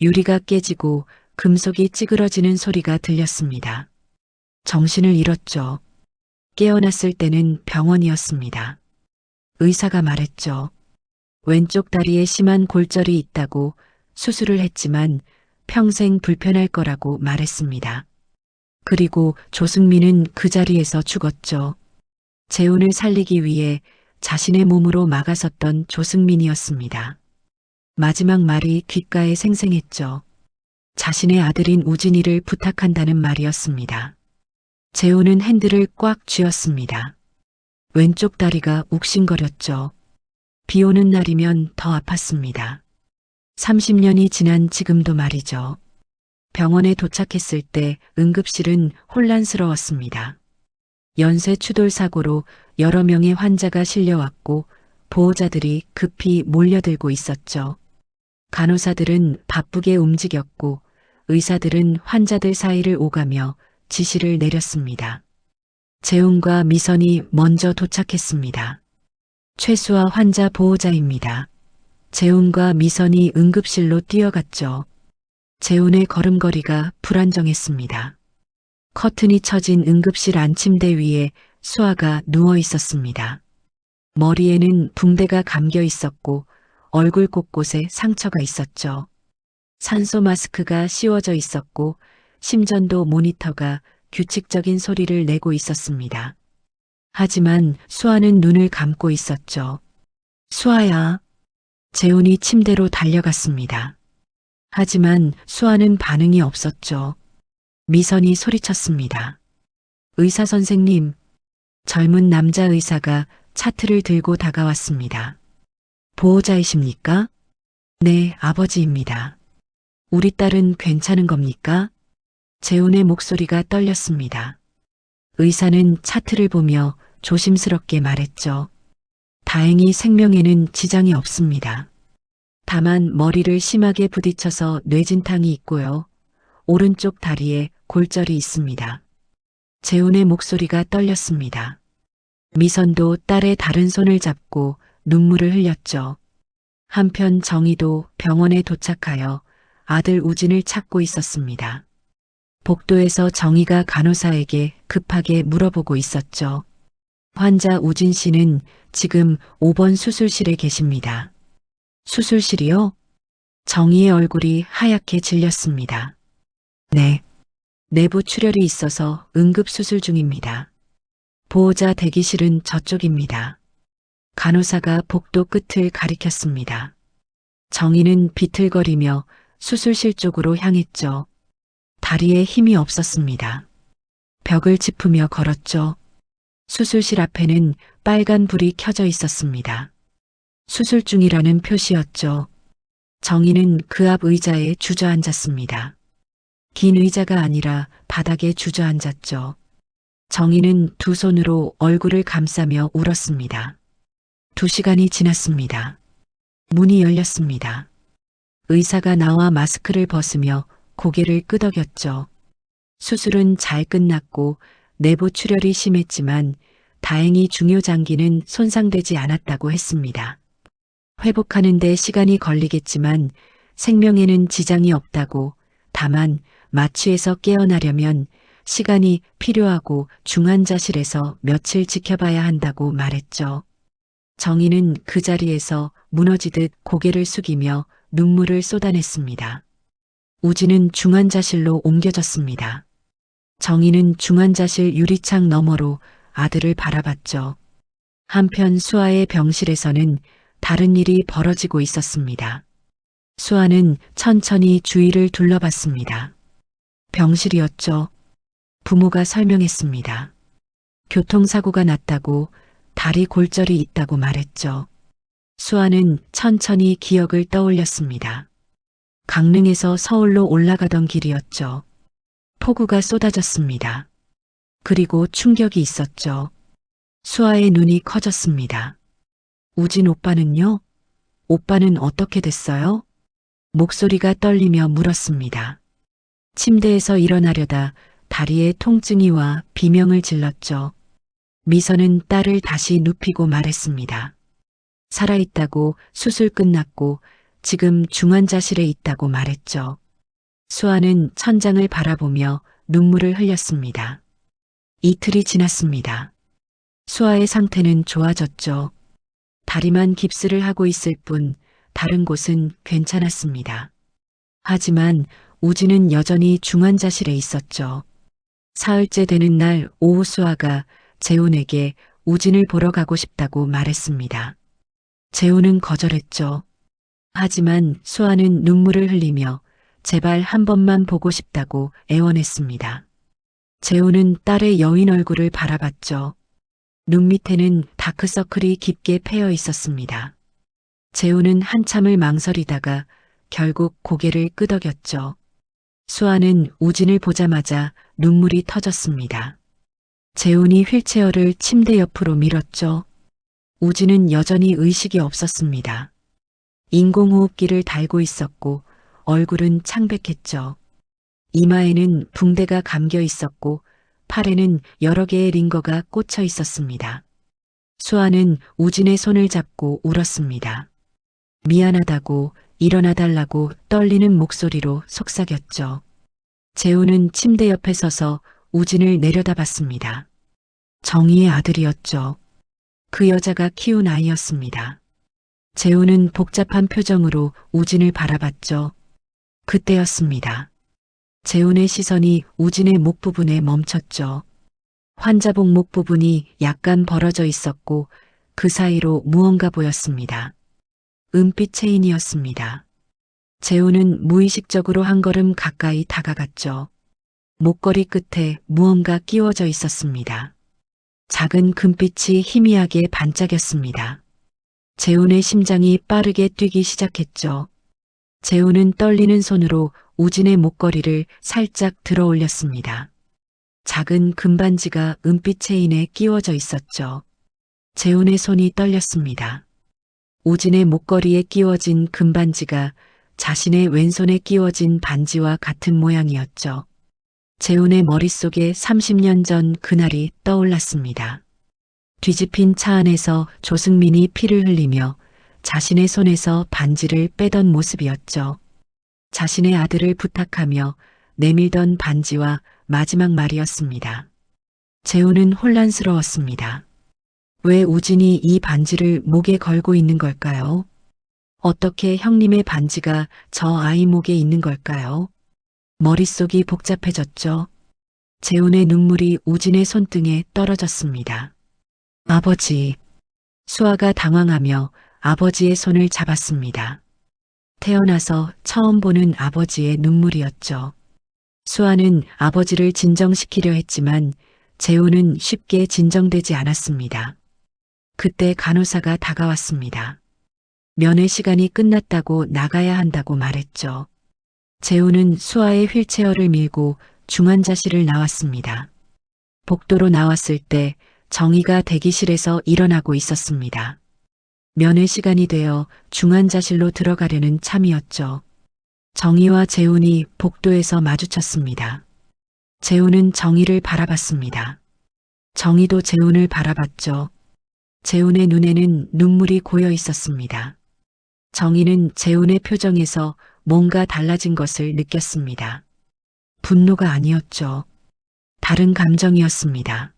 유리가 깨지고 금속이 찌그러지는 소리가 들렸습니다. 정신을 잃었죠. 깨어났을 때는 병원이었습니다. 의사가 말했죠. 왼쪽 다리에 심한 골절이 있다고 수술을 했지만 평생 불편할 거라고 말했습니다. 그리고 조승민은 그 자리에서 죽었죠. 재훈을 살리기 위해 자신의 몸으로 막아섰던 조승민이었습니다. 마지막 말이 귓가에 생생했죠. 자신의 아들인 우진이를 부탁한다는 말이었습니다. 재훈은 핸들을 꽉 쥐었습니다. 왼쪽 다리가 욱신거렸죠. 비 오는 날이면 더 아팠습니다. 30년이 지난 지금도 말이죠. 병원에 도착했을 때 응급실은 혼란스러웠습니다. 연쇄 추돌 사고로 여러 명의 환자가 실려왔고 보호자들이 급히 몰려들고 있었죠. 간호사들은 바쁘게 움직였고 의사들은 환자들 사이를 오가며 지시를 내렸습니다. 재훈과 미선이 먼저 도착했습니다. 최수아 환자 보호자입니다. 재훈과 미선이 응급실로 뛰어갔죠. 재훈의 걸음걸이가 불안정했습니다. 커튼이 쳐진 응급실 안침대 위에 수아가 누워 있었습니다. 머리에는 붕대가 감겨 있었고 얼굴 곳곳에 상처가 있었죠. 산소 마스크가 씌워져 있었고 심전도 모니터가 규칙적인 소리를 내고 있었습니다. 하지만 수아는 눈을 감고 있었죠. 수아야. 재훈이 침대로 달려갔습니다. 하지만 수아는 반응이 없었죠. 미선이 소리쳤습니다. 의사 선생님. 젊은 남자 의사가 차트를 들고 다가왔습니다. 보호자이십니까? 네, 아버지입니다. 우리 딸은 괜찮은 겁니까? 재훈의 목소리가 떨렸습니다. 의사는 차트를 보며 조심스럽게 말했죠. 다행히 생명에는 지장이 없습니다. 다만 머리를 심하게 부딪혀서 뇌진탕이 있고요. 오른쪽 다리에 골절이 있습니다. 재훈의 목소리가 떨렸습니다. 미선도 딸의 다른 손을 잡고 눈물을 흘렸죠. 한편 정희도 병원에 도착하여 아들 우진을 찾고 있었습니다. 복도에서 정희가 간호사에게 급하게 물어보고 있었죠. 환자 우진 씨는 지금 5번 수술실에 계십니다. 수술실이요? 정희의 얼굴이 하얗게 질렸습니다. 네. 내부 출혈이 있어서 응급수술 중입니다. 보호자 대기실은 저쪽입니다. 간호사가 복도 끝을 가리켰습니다. 정희는 비틀거리며 수술실 쪽으로 향했죠. 다리에 힘이 없었습니다. 벽을 짚으며 걸었죠. 수술실 앞에는 빨간 불이 켜져 있었습니다. 수술 중이라는 표시였죠. 정희는 그 앞 의자에 주저앉았습니다. 긴 의자가 아니라 바닥에 주저앉았죠. 정희는 두 손으로 얼굴을 감싸며 울었습니다. 2시간이 지났습니다. 문이 열렸습니다. 의사가 나와 마스크를 벗으며 고개를 끄덕였죠. 수술은 잘 끝났고 내부 출혈이 심했지만 다행히 중요 장기는 손상되지 않았다고 했습니다. 회복하는 데 시간이 걸리겠지만 생명에는 지장이 없다고, 다만 마취에서 깨어나려면 시간이 필요하고 중환자실에서 며칠 지켜봐야 한다고 말했죠. 정희는 그 자리에서 무너지듯 고개를 숙이며 눈물을 쏟아냈습니다. 우진은 중환자실로 옮겨졌습니다. 정희는 중환자실 유리창 너머로 아들을 바라봤죠. 한편 수아의 병실에서는 다른 일이 벌어지고 있었습니다. 수아는 천천히 주위를 둘러봤습니다. 병실이었죠. 부모가 설명했습니다. 교통사고가 났다고, 다리 골절이 있다고 말했죠. 수아는 천천히 기억을 떠올렸습니다. 강릉에서 서울로 올라가던 길이었죠. 폭우가 쏟아졌습니다. 그리고 충격이 있었죠. 수아의 눈이 커졌습니다. 우진 오빠는요? 오빠는 어떻게 됐어요? 목소리가 떨리며 물었습니다. 침대에서 일어나려다 다리에 통증이 와 비명을 질렀죠. 미선은 딸을 다시 눕히고 말했습니다. 살아있다고, 수술 끝났고 지금 중환자실에 있다고 말했죠. 수아는 천장을 바라보며 눈물을 흘렸습니다. 이틀이 지났습니다. 수아의 상태는 좋아졌죠. 다리만 깁스를 하고 있을 뿐 다른 곳은 괜찮았습니다. 하지만 우진은 여전히 중환자실에 있었죠. 사흘째 되는 날 오후 수아가 재훈에게 우진을 보러 가고 싶다고 말했습니다. 재훈은 거절했죠. 하지만 수아는 눈물을 흘리며 제발 한 번만 보고 싶다고 애원했습니다. 재훈은 딸의 여인 얼굴을 바라봤죠. 눈 밑에는 다크서클이 깊게 패여 있었습니다. 재훈은 한참을 망설이다가 결국 고개를 끄덕였죠. 수아는 우진을 보자마자 눈물이 터졌습니다. 재훈이 휠체어를 침대 옆으로 밀었죠. 우진은 여전히 의식이 없었습니다. 인공호흡기를 달고 있었고 얼굴은 창백했죠. 이마에는 붕대가 감겨 있었고 팔에는 여러 개의 링거가 꽂혀 있었습니다. 수아는 우진의 손을 잡고 울었습니다. 미안하다고, 일어나달라고 떨리는 목소리로 속삭였죠. 재훈은 침대 옆에 서서 우진을 내려다봤습니다. 정희의 아들이었죠. 그 여자가 키운 아이였습니다. 재훈은 복잡한 표정으로 우진을 바라봤죠. 그때였습니다. 재훈의 시선이 우진의 목 부분에 멈췄죠. 환자복 목 부분이 약간 벌어져 있었고 그 사이로 무언가 보였습니다. 은빛 체인이었습니다. 재훈은 무의식적으로 한 걸음 가까이 다가갔죠. 목걸이 끝에 무언가 끼워져 있었습니다. 작은 금빛이 희미하게 반짝였습니다. 재훈의 심장이 빠르게 뛰기 시작했죠. 재훈은 떨리는 손으로 우진의 목걸이를 살짝 들어 올렸습니다. 작은 금반지가 은빛 체인에 끼워져 있었죠. 재훈의 손이 떨렸습니다. 우진의 목걸이에 끼워진 금반지가 자신의 왼손에 끼워진 반지와 같은 모양이었죠. 재훈의 머릿속에 30년 전 그날이 떠올랐습니다. 뒤집힌 차 안에서 조승민이 피를 흘리며 자신의 손에서 반지를 빼던 모습이었죠. 자신의 아들을 부탁하며 내밀던 반지와 마지막 말이었습니다. 재훈은 혼란스러웠습니다. 왜 우진이 이 반지를 목에 걸고 있는 걸까요? 어떻게 형님의 반지가 저 아이 목에 있는 걸까요? 머릿속이 복잡해졌죠. 재훈의 눈물이 우진의 손등에 떨어졌습니다. 아버지. 수아가 당황하며 아버지의 손을 잡았습니다. 태어나서 처음 보는 아버지의 눈물이었죠. 수아는 아버지를 진정시키려 했지만 재훈은 쉽게 진정되지 않았습니다. 그때 간호사가 다가왔습니다. 면회 시간이 끝났다고 나가야 한다고 말했죠. 재훈은 수아의 휠체어를 밀고 중환자실을 나왔습니다. 복도로 나왔을 때 정희가 대기실에서 일어나고 있었습니다. 면회 시간이 되어 중환자실로 들어가려는 참이었죠. 정희와 재훈이 복도에서 마주쳤습니다. 재훈은 정희를 바라봤습니다. 정희도 재훈을 바라봤죠. 재훈의 눈에는 눈물이 고여 있었습니다. 정희는 재훈의 표정에서 뭔가 달라진 것을 느꼈습니다. 분노가 아니었죠. 다른 감정이었습니다.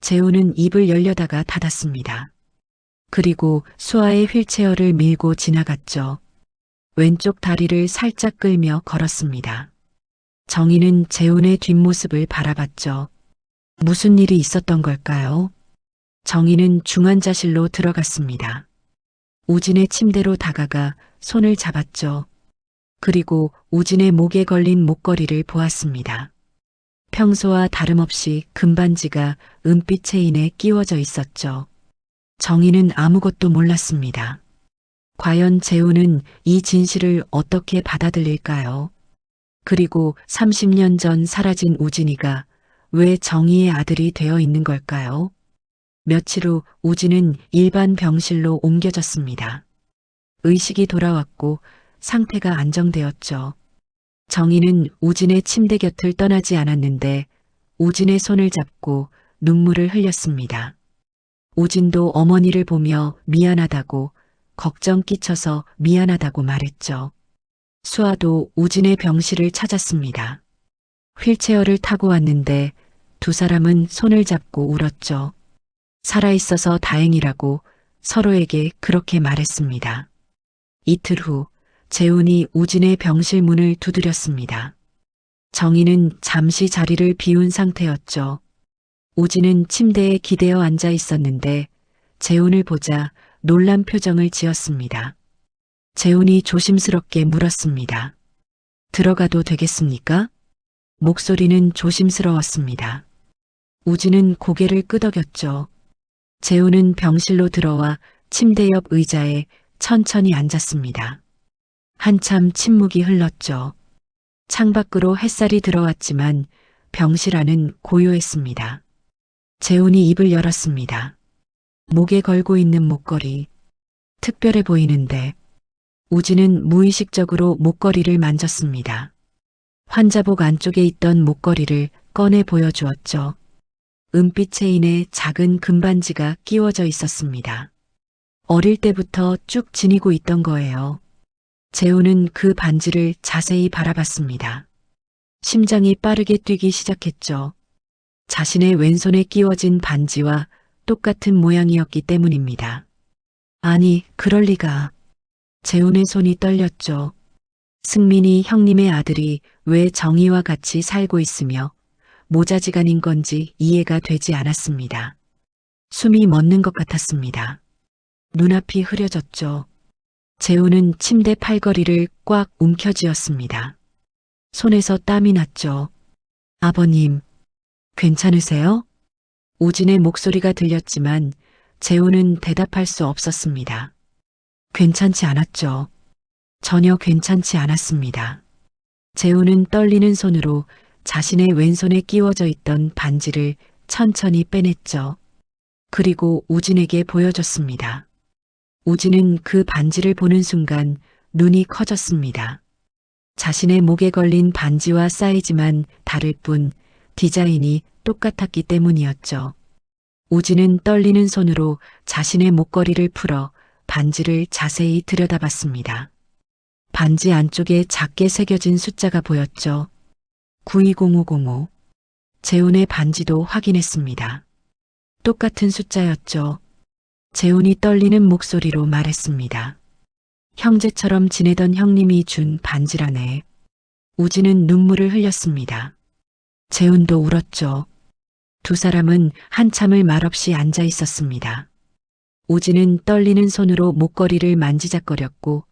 재훈은 입을 열려다가 닫았습니다. 그리고 수아의 휠체어를 밀고 지나갔죠. 왼쪽 다리를 살짝 끌며 걸었습니다. 정희는 재훈의 뒷모습을 바라봤죠. 무슨 일이 있었던 걸까요? 정희는 중환자실로 들어갔습니다. 우진의 침대로 다가가 손을 잡았죠. 그리고 우진의 목에 걸린 목걸이를 보았습니다. 평소와 다름없이 금반지가 은빛 체인에 끼워져 있었죠. 정희는 아무것도 몰랐습니다. 과연 재훈은 이 진실을 어떻게 받아들일까요? 그리고 30년 전 사라진 우진이가 왜 정희의 아들이 되어 있는 걸까요? 며칠 후 우진은 일반 병실로 옮겨졌습니다. 의식이 돌아왔고 상태가 안정되었죠. 정희는 우진의 침대 곁을 떠나지 않았는데 우진의 손을 잡고 눈물을 흘렸습니다. 우진도 어머니를 보며 미안하다고, 걱정 끼쳐서 미안하다고 말했죠. 수아도 우진의 병실을 찾았습니다. 휠체어를 타고 왔는데 두 사람은 손을 잡고 울었죠. 살아있어서 다행이라고 서로에게 그렇게 말했습니다. 이틀 후 재훈이 우진의 병실 문을 두드렸습니다. 정희는 잠시 자리를 비운 상태였죠. 우진은 침대에 기대어 앉아 있었는데 재훈을 보자 놀란 표정을 지었습니다. 재훈이 조심스럽게 물었습니다. 들어가도 되겠습니까? 목소리는 조심스러웠습니다. 우진은 고개를 끄덕였죠. 재훈은 병실로 들어와 침대 옆 의자에 천천히 앉았습니다. 한참 침묵이 흘렀죠. 창밖으로 햇살이 들어왔지만 병실 안은 고요했습니다. 재훈이 입을 열었습니다. 목에 걸고 있는 목걸이, 특별해 보이는데. 우진은 무의식적으로 목걸이를 만졌습니다. 환자복 안쪽에 있던 목걸이를 꺼내 보여주었죠. 은빛 체인에 작은 금반지가 끼워져 있었습니다. 어릴 때부터 쭉 지니고 있던 거예요. 재훈은 그 반지를 자세히 바라봤습니다. 심장이 빠르게 뛰기 시작했죠. 자신의 왼손에 끼워진 반지와 똑같은 모양이었기 때문입니다. 아니, 그럴 리가. 재훈의 손이 떨렸죠. 승민이 형님의 아들이 왜 정희와 같이 살고 있으며 모자지간인 건지 이해가 되지 않았습니다. 숨이 멎는 것 같았습니다. 눈앞이 흐려졌죠. 재훈은 침대 팔걸이를 꽉 움켜쥐었습니다. 손에서 땀이 났죠. 아버님, 괜찮으세요? 우진의 목소리가 들렸지만 재훈은 대답할 수 없었습니다. 괜찮지 않았죠. 전혀 괜찮지 않았습니다. 재훈은 떨리는 손으로 자신의 왼손에 끼워져 있던 반지를 천천히 빼냈죠. 그리고 우진에게 보여줬습니다. 우진은 그 반지를 보는 순간 눈이 커졌습니다. 자신의 목에 걸린 반지와 사이즈만 다를 뿐 디자인이 똑같았기 때문이었죠. 우진은 떨리는 손으로 자신의 목걸이를 풀어 반지를 자세히 들여다봤습니다. 반지 안쪽에 작게 새겨진 숫자가 보였죠. 920505. 재훈의 반지도 확인했습니다. 똑같은 숫자였죠. 재훈이 떨리는 목소리로 말했습니다. 형제처럼 지내던 형님이 준 반지라네. 우진은 눈물을 흘렸습니다. 재훈도 울었죠. 두 사람은 한참을 말없이 앉아 있었습니다. 우진은 떨리는 손으로 목걸이를 만지작거렸고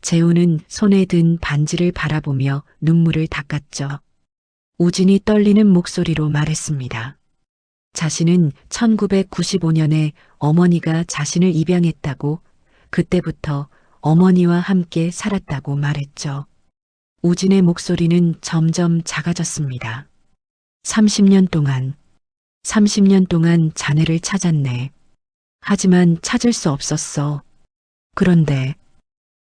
재훈은 손에 든 반지를 바라보며 눈물을 닦았죠. 우진이 떨리는 목소리로 말했습니다. 자신은 1995년에 어머니가 자신을 입양했다고, 그때부터 어머니와 함께 살았다고 말했죠. 우진의 목소리는 점점 작아졌습니다. 30년 동안 자네를 찾았네. 하지만 찾을 수 없었어. 그런데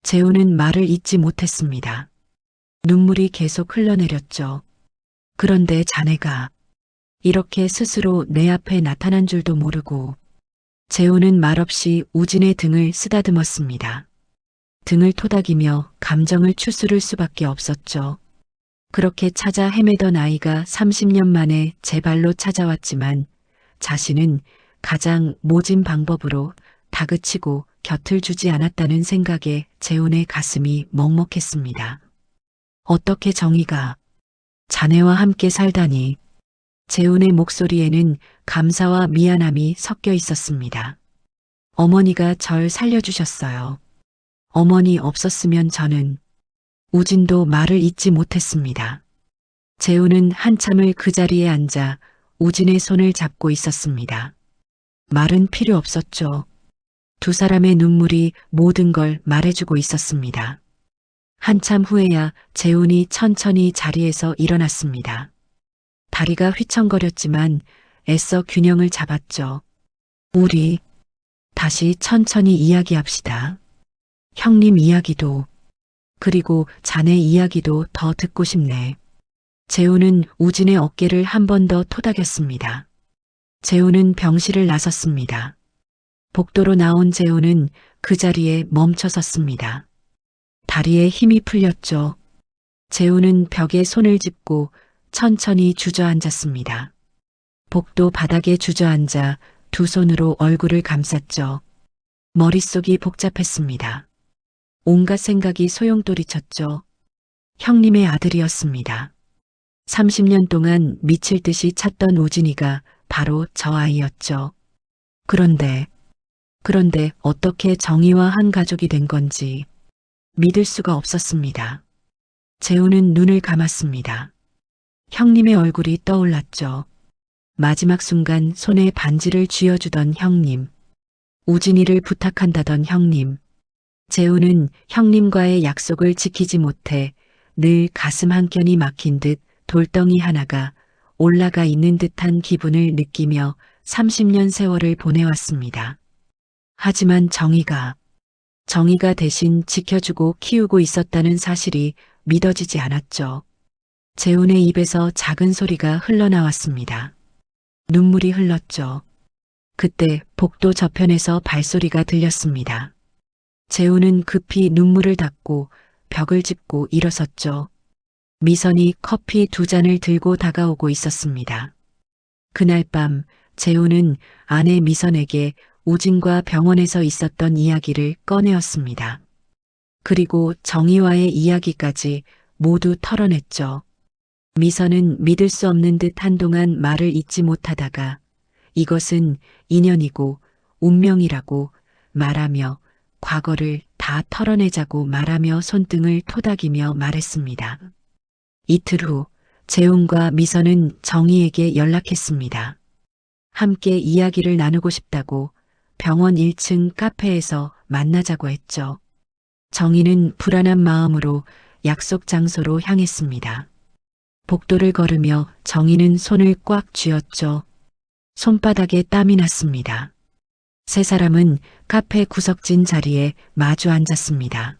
재훈은 말을 잇지 못했습니다. 눈물이 계속 흘러내렸죠. 그런데 자네가 이렇게 스스로 내 앞에 나타난 줄도 모르고 재우는 말없이 우진의 등을 쓰다듬었습니다. 등을 토닥이며 감정을 추스를 수밖에 없었죠. 그렇게 찾아 헤매던 아이가 30년 만에 제 발로 찾아왔지만 자신은 가장 모진 방법으로 다그치고 곁을 주지 않았다는 생각에 재훈의 가슴이 먹먹했습니다. 어떻게 정의가 자네와 함께 살다니. 재훈의 목소리에는 감사와 미안함이 섞여 있었습니다. 어머니가 절 살려주셨어요. 어머니 없었으면 저는. 우진도 말을 잇지 못했습니다. 재훈은 한참을 그 자리에 앉아 우진의 손을 잡고 있었습니다. 말은 필요 없었죠. 두 사람의 눈물이 모든 걸 말해주고 있었습니다. 한참 후에야 재훈이 천천히 자리에서 일어났습니다. 다리가 휘청거렸지만 애써 균형을 잡았죠. 우리 다시 천천히 이야기합시다. 형님 이야기도 그리고 자네 이야기도 더 듣고 싶네. 재훈은 우진의 어깨를 한 번 더 토닥였습니다. 재훈은 병실을 나섰습니다. 복도로 나온 재훈은 그 자리에 멈춰 섰습니다. 다리에 힘이 풀렸죠. 재훈은 벽에 손을 짚고 천천히 주저앉았습니다. 복도 바닥에 주저앉아 두 손으로 얼굴을 감쌌죠. 머릿속이 복잡했습니다. 온갖 생각이 소용돌이쳤죠. 형님의 아들이었습니다. 30년 동안 미칠 듯이 찾던 우진이가 바로 저 아이였죠. 그런데 어떻게 정의와 한 가족이 된 건지 믿을 수가 없었습니다. 재훈은 눈을 감았습니다. 형님의 얼굴이 떠올랐죠. 마지막 순간 손에 반지를 쥐어주던 형님. 우진이를 부탁한다던 형님. 재훈은 형님과의 약속을 지키지 못해 늘 가슴 한켠이 막힌 듯 돌덩이 하나가 올라가 있는 듯한 기분을 느끼며 30년 세월을 보내왔습니다. 하지만 정의가 대신 지켜주고 키우고 있었다는 사실이 믿어지지 않았죠. 재훈의 입에서 작은 소리가 흘러나왔습니다. 눈물이 흘렀죠. 그때 복도 저편에서 발소리가 들렸습니다. 재훈은 급히 눈물을 닦고 벽을 짚고 일어섰죠. 미선이 커피 2잔을 들고 다가오고 있었습니다. 그날 밤 재훈은 아내 미선에게 우진과 병원에서 있었던 이야기를 꺼내었습니다. 그리고 정의와의 이야기까지 모두 털어냈죠. 미선은 믿을 수 없는 듯 한동안 말을 잇지 못하다가 이것은 인연이고 운명이라고 말하며 과거를 다 털어내자고 말하며 손등을 토닥이며 말했습니다. 이틀 후 재훈과 미선은 정희에게 연락했습니다. 함께 이야기를 나누고 싶다고 병원 1층 카페에서 만나자고 했죠. 정희는 불안한 마음으로 약속 장소로 향했습니다. 복도를 걸으며 정희는 손을 꽉 쥐었죠. 손바닥에 땀이 났습니다. 세 사람은 카페 구석진 자리에 마주 앉았습니다.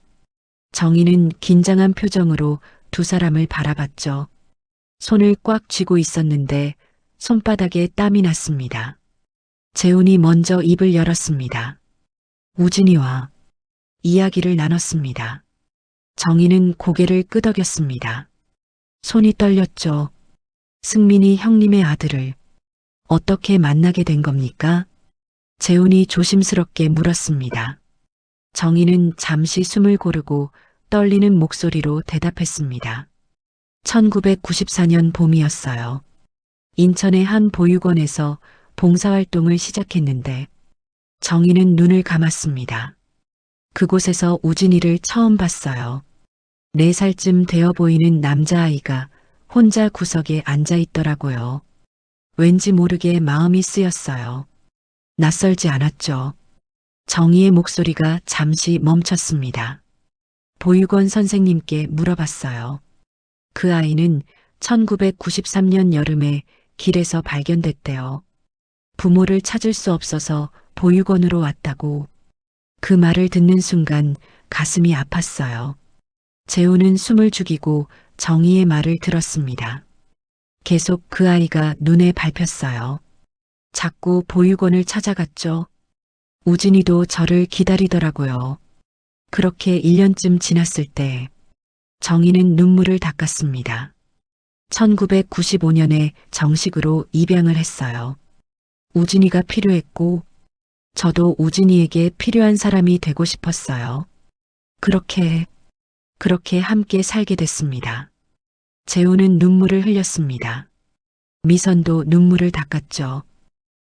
정희는 긴장한 표정으로 두 사람을 바라봤죠. 손을 꽉 쥐고 있었는데 손바닥에 땀이 났습니다. 재훈이 먼저 입을 열었습니다. 우진이와 이야기를 나눴습니다. 정희는 고개를 끄덕였습니다. 손이 떨렸죠. 승민이 형님의 아들을 어떻게 만나게 된 겁니까? 재훈이 조심스럽게 물었습니다. 정희는 잠시 숨을 고르고 떨리는 목소리로 대답했습니다. 1994년 봄이었어요. 인천의 한 보육원에서 봉사활동을 시작했는데 정희는 눈을 감았습니다. 그곳에서 우진이를 처음 봤어요. 4살쯤 되어 보이는 남자아이가 혼자 구석에 앉아 있더라고요. 왠지 모르게 마음이 쓰였어요. 낯설지 않았죠. 정희의 목소리가 잠시 멈췄습니다. 보육원 선생님께 물어봤어요. 그 아이는 1993년 여름에 길에서 발견됐대요. 부모를 찾을 수 없어서 보육원으로 왔다고. 그 말을 듣는 순간 가슴이 아팠어요. 재훈은 숨을 죽이고 정희의 말을 들었습니다. 계속 그 아이가 눈에 밟혔어요. 자꾸 보육원을 찾아갔죠. 우진이도 저를 기다리더라고요. 그렇게 1년쯤 지났을 때 정희는 눈물을 닦았습니다. 1995년에 정식으로 입양을 했어요. 우진이가 필요했고 저도 우진이에게 필요한 사람이 되고 싶었어요. 그렇게 함께 살게 됐습니다. 재우는 눈물을 흘렸습니다. 미선도 눈물을 닦았죠.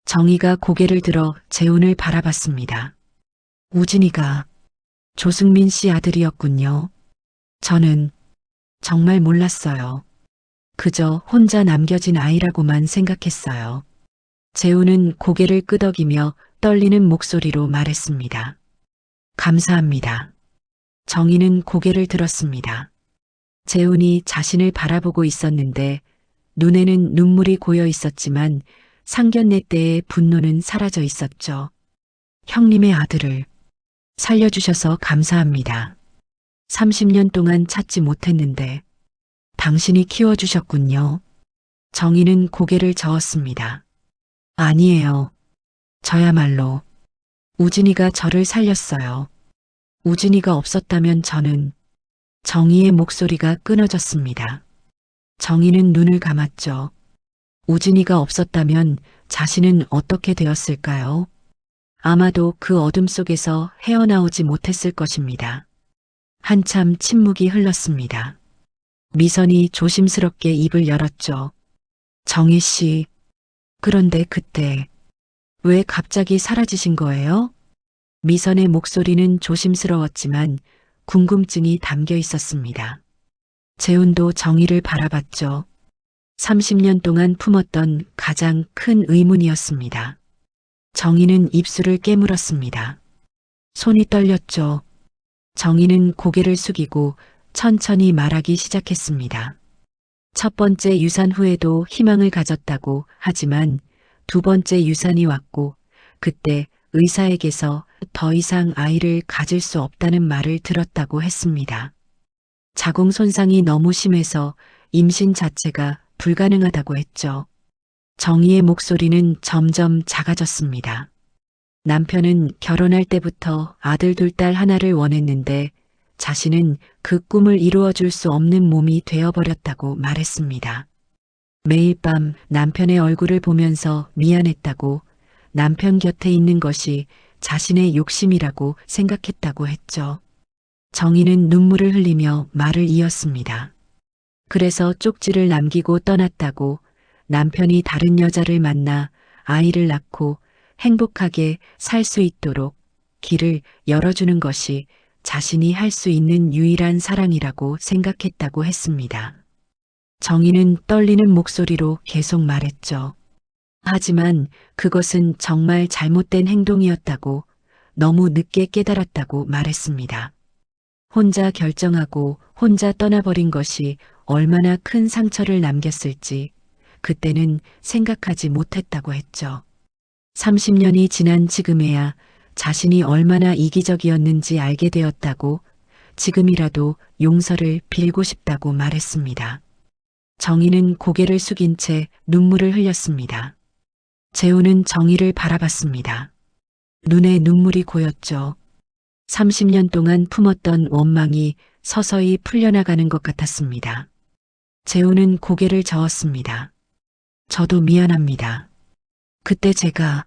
정희가 고개를 들어 재훈을 바라봤습니다. 우진이가 조승민 씨 아들이었군요. 저는 정말 몰랐어요. 그저 혼자 남겨진 아이라고만 생각했어요. 재훈은 고개를 끄덕이며 떨리는 목소리로 말했습니다. 감사합니다. 정희는 고개를 들었습니다. 재훈이 자신을 바라보고 있었는데 눈에는 눈물이 고여 있었지만 상견례 때의 분노는 사라져 있었죠. 형님의 아들을 살려주셔서 감사합니다. 30년 동안 찾지 못했는데 당신이 키워주셨군요. 정희는 고개를 저었습니다. 아니에요. 저야말로 우진이가 저를 살렸어요. 우진이가 없었다면 저는 정희의 목소리가 끊어졌습니다. 정희는 눈을 감았죠. 우진이가 없었다면 자신은 어떻게 되었을까요? 아마도 그 어둠 속에서 헤어나오지 못했을 것입니다. 한참 침묵이 흘렀습니다. 미선이 조심스럽게 입을 열었죠. 정희 씨, 그런데 그때 왜 갑자기 사라지신 거예요? 미선의 목소리는 조심스러웠지만 궁금증이 담겨 있었습니다. 재훈도 정희를 바라봤죠. 30년 동안 품었던 가장 큰 의문이었습니다. 정희는 입술을 깨물었습니다. 손이 떨렸죠. 정희는 고개를 숙이고 천천히 말하기 시작했습니다. 첫 번째 유산 후에도 희망을 가졌다고 하지만 두 번째 유산이 왔고 그때 의사에게서 더 이상 아이를 가질 수 없다는 말을 들었다고 했습니다. 자궁 손상이 너무 심해서 임신 자체가 불가능하다고 했죠. 정희의 목소리는 점점 작아졌습니다. 남편은 결혼할 때부터 아들 둘 딸 하나를 원했는데 자신은 그 꿈을 이루어줄 수 없는 몸이 되어버렸다고 말했습니다. 매일 밤 남편의 얼굴을 보면서 미안했다고, 남편 곁에 있는 것이 자신의 욕심이라고 생각했다고 했죠. 정희는 눈물을 흘리며 말을 이었습니다. 그래서 쪽지를 남기고 떠났다고, 남편이 다른 여자를 만나 아이를 낳고 행복하게 살 수 있도록 길을 열어주는 것이 자신이 할 수 있는 유일한 사랑이라고 생각했다고 했습니다. 정희는 떨리는 목소리로 계속 말했죠. 하지만 그것은 정말 잘못된 행동이었다고, 너무 늦게 깨달았다고 말했습니다. 혼자 결정하고 혼자 떠나버린 것이 얼마나 큰 상처를 남겼을지 그때는 생각하지 못했다고 했죠. 30년이 지난 지금에야 자신이 얼마나 이기적이었는지 알게 되었다고, 지금이라도 용서를 빌고 싶다고 말했습니다. 정희는 고개를 숙인 채 눈물을 흘렸습니다. 재훈은 정희를 바라봤습니다. 눈에 눈물이 고였죠. 30년 동안 품었던 원망이 서서히 풀려나가는 것 같았습니다. 재훈은 고개를 저었습니다. 저도 미안합니다. 그때 제가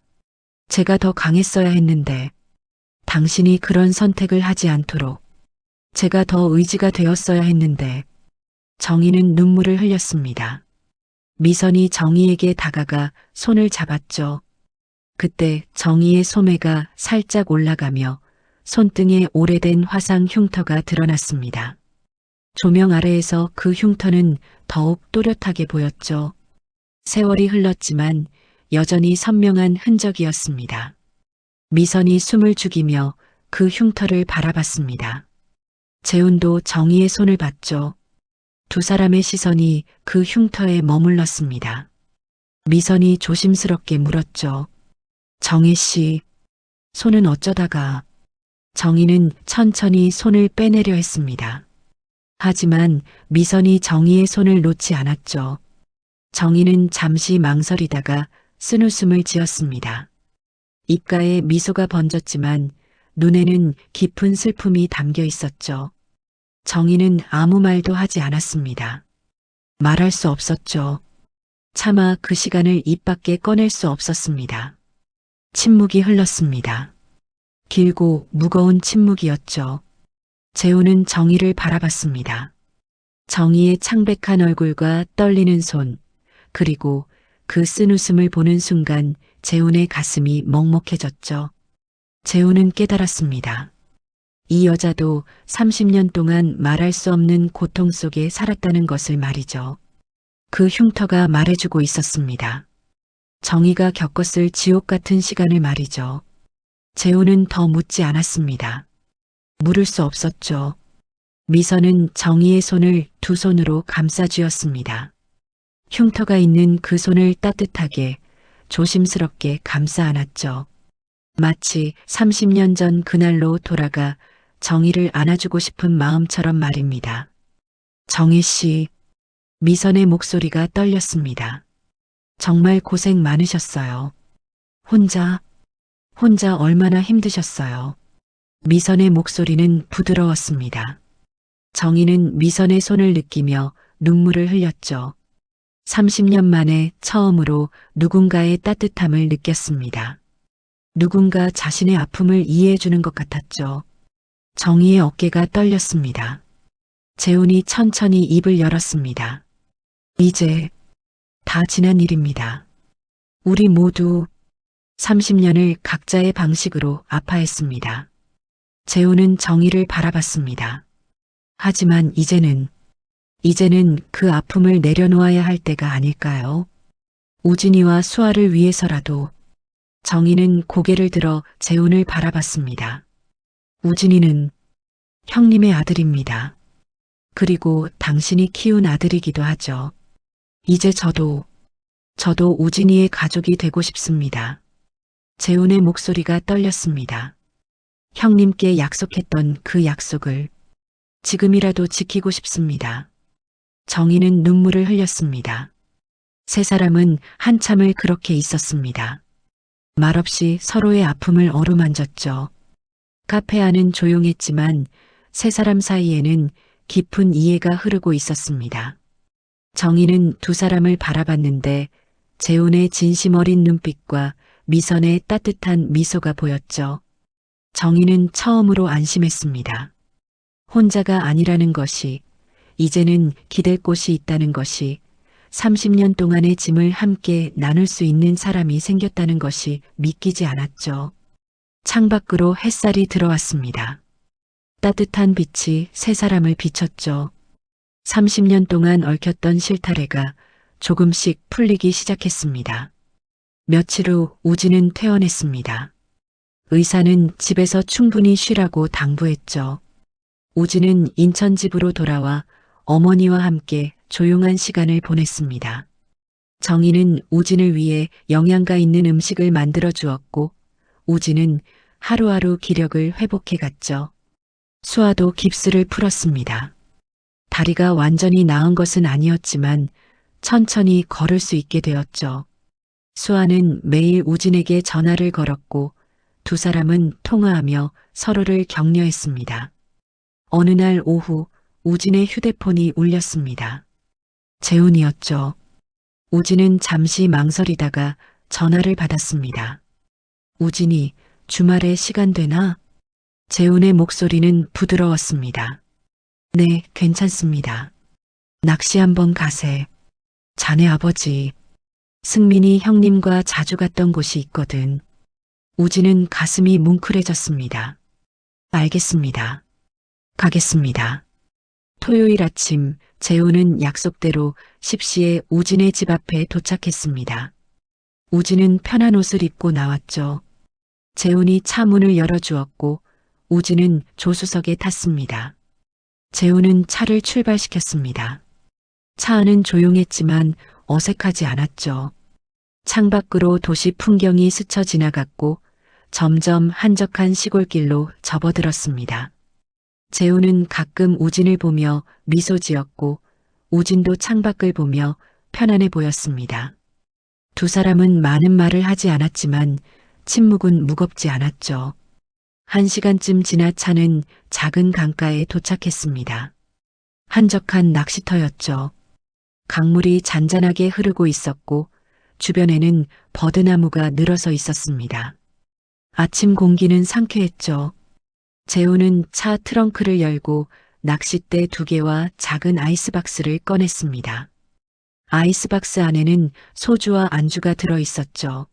더 강했어야 했는데 당신이 그런 선택을 하지 않도록 제가 더 의지가 되었어야 했는데. 정희는 눈물을 흘렸습니다. 미선이 정희에게 다가가 손을 잡았죠. 그때 정희의 소매가 살짝 올라가며 손등에 오래된 화상 흉터가 드러났습니다. 조명 아래에서 그 흉터는 더욱 또렷하게 보였죠. 세월이 흘렀지만 여전히 선명한 흔적이었습니다. 미선이 숨을 죽이며 그 흉터를 바라봤습니다. 재훈도 정희의 손을 봤죠. 두 사람의 시선이 그 흉터에 머물렀습니다. 미선이 조심스럽게 물었죠. 정희 씨, 손은 어쩌다가. 정희는 천천히 손을 빼내려 했습니다. 하지만 미선이 정희의 손을 놓지 않았죠. 정희는 잠시 망설이다가 쓴웃음을 지었습니다. 입가에 미소가 번졌지만 눈에는 깊은 슬픔이 담겨 있었죠. 정희는 아무 말도 하지 않았습니다. 말할 수 없었죠. 차마 그 시간을 입 밖에 꺼낼 수 없었습니다. 침묵이 흘렀습니다. 길고 무거운 침묵이었죠. 재우는 정희를 바라봤습니다. 정희의 창백한 얼굴과 떨리는 손, 그리고 그 쓴웃음을 보는 순간 재훈의 가슴이 먹먹해졌죠. 재훈은 깨달았습니다. 이 여자도 30년 동안 말할 수 없는 고통 속에 살았다는 것을 말이죠. 그 흉터가 말해주고 있었습니다. 정희가 겪었을 지옥 같은 시간을 말이죠. 재훈은 더 묻지 않았습니다. 물을 수 없었죠. 미선은 정희의 손을 두 손으로 감싸 쥐었습니다. 흉터가 있는 그 손을 따뜻하게 조심스럽게 감싸 안았죠. 마치 30년 전 그날로 돌아가 정희를 안아주고 싶은 마음처럼 말입니다. 정희 씨, 미선의 목소리가 떨렸습니다. 정말 고생 많으셨어요. 혼자 얼마나 힘드셨어요. 미선의 목소리는 부드러웠습니다. 정희는 미선의 손을 느끼며 눈물을 흘렸죠. 30년 만에 처음으로 누군가의 따뜻함을 느꼈습니다. 누군가 자신의 아픔을 이해해 주는 것 같았죠. 정희의 어깨가 떨렸습니다. 재훈이 천천히 입을 열었습니다. 이제 다 지난 일입니다. 우리 모두 30년을 각자의 방식으로 아파했습니다. 재훈은 정희를 바라봤습니다. 하지만 이제는 그 아픔을 내려놓아야 할 때가 아닐까요? 우진이와 수아를 위해서라도. 정희는 고개를 들어 재훈을 바라봤습니다. 우진이는 형님의 아들입니다. 그리고 당신이 키운 아들이기도 하죠. 이제 저도 우진이의 가족이 되고 싶습니다. 재훈의 목소리가 떨렸습니다. 형님께 약속했던 그 약속을 지금이라도 지키고 싶습니다. 정희는 눈물을 흘렸습니다. 세 사람은 한참을 그렇게 있었습니다. 말없이 서로의 아픔을 어루만졌죠. 카페 안은 조용했지만 세 사람 사이에는 깊은 이해가 흐르고 있었습니다. 정희는 두 사람을 바라봤는데 재훈의 진심 어린 눈빛과 미선의 따뜻한 미소가 보였죠. 정희는 처음으로 안심했습니다. 혼자가 아니라는 것이, 이제는 기댈 곳이 있다는 것이, 30년 동안의 짐을 함께 나눌 수 있는 사람이 생겼다는 것이 믿기지 않았죠. 창밖으로 햇살이 들어왔습니다. 따뜻한 빛이 세 사람을 비췄죠. 30년 동안 얽혔던 실타래가 조금씩 풀리기 시작했습니다. 며칠 후 우진은 퇴원했습니다. 의사는 집에서 충분히 쉬라고 당부했죠. 우진은 인천 집으로 돌아와 어머니와 함께 조용한 시간을 보냈습니다. 정희는 우진을 위해 영양가 있는 음식을 만들어 주었고 우진은 하루하루 기력을 회복해 갔죠. 수아도 깁스를 풀었습니다. 다리가 완전히 나은 것은 아니었지만 천천히 걸을 수 있게 되었죠. 수아는 매일 우진에게 전화를 걸었고 두 사람은 통화하며 서로를 격려했습니다. 어느 날 오후 우진의 휴대폰이 울렸습니다. 재훈이었죠. 우진은 잠시 망설이다가 전화를 받았습니다. 우진이 주말에 시간 되나? 재훈의 목소리는 부드러웠습니다. 네, 괜찮습니다. 낚시 한번 가세. 자네 아버지, 승민이 형님과 자주 갔던 곳이 있거든. 우진은 가슴이 뭉클해졌습니다. 알겠습니다. 가겠습니다. 토요일 아침 재훈은 약속대로 10시에 우진의 집 앞에 도착했습니다. 우진은 편한 옷을 입고 나왔죠. 재훈이 차 문을 열어주었고 우진은 조수석에 탔습니다. 재훈은 차를 출발시켰습니다. 차 안은 조용했지만 어색하지 않았죠. 창밖으로 도시 풍경이 스쳐 지나갔고 점점 한적한 시골길로 접어들었습니다. 재훈은 가끔 우진을 보며 미소 지었고 우진도 창밖을 보며 편안해 보였습니다. 두 사람은 많은 말을 하지 않았지만 침묵은 무겁지 않았죠. 1시간쯤 지나 차는 작은 강가에 도착했습니다. 한적한 낚시터였죠. 강물이 잔잔하게 흐르고 있었고 주변에는 버드나무가 늘어서 있었습니다. 아침 공기는 상쾌했죠. 재우는 차 트렁크를 열고 낚싯대 2개와 작은 아이스박스를 꺼냈습니다. 아이스박스 안에는 소주와 안주가 들어 있었죠.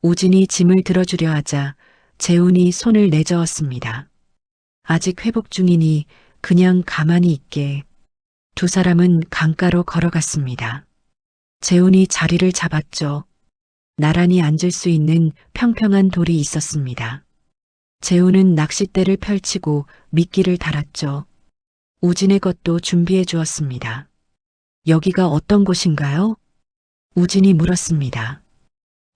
우진이 짐을 들어주려 하자 재훈이 손을 내저었습니다. 아직 회복 중이니 그냥 가만히 있게. 두 사람은 강가로 걸어갔습니다. 재훈이 자리를 잡았죠. 나란히 앉을 수 있는 평평한 돌이 있었습니다. 재훈은 낚싯대를 펼치고 미끼를 달았죠. 우진의 것도 준비해 주었습니다. 여기가 어떤 곳인가요? 우진이 물었습니다.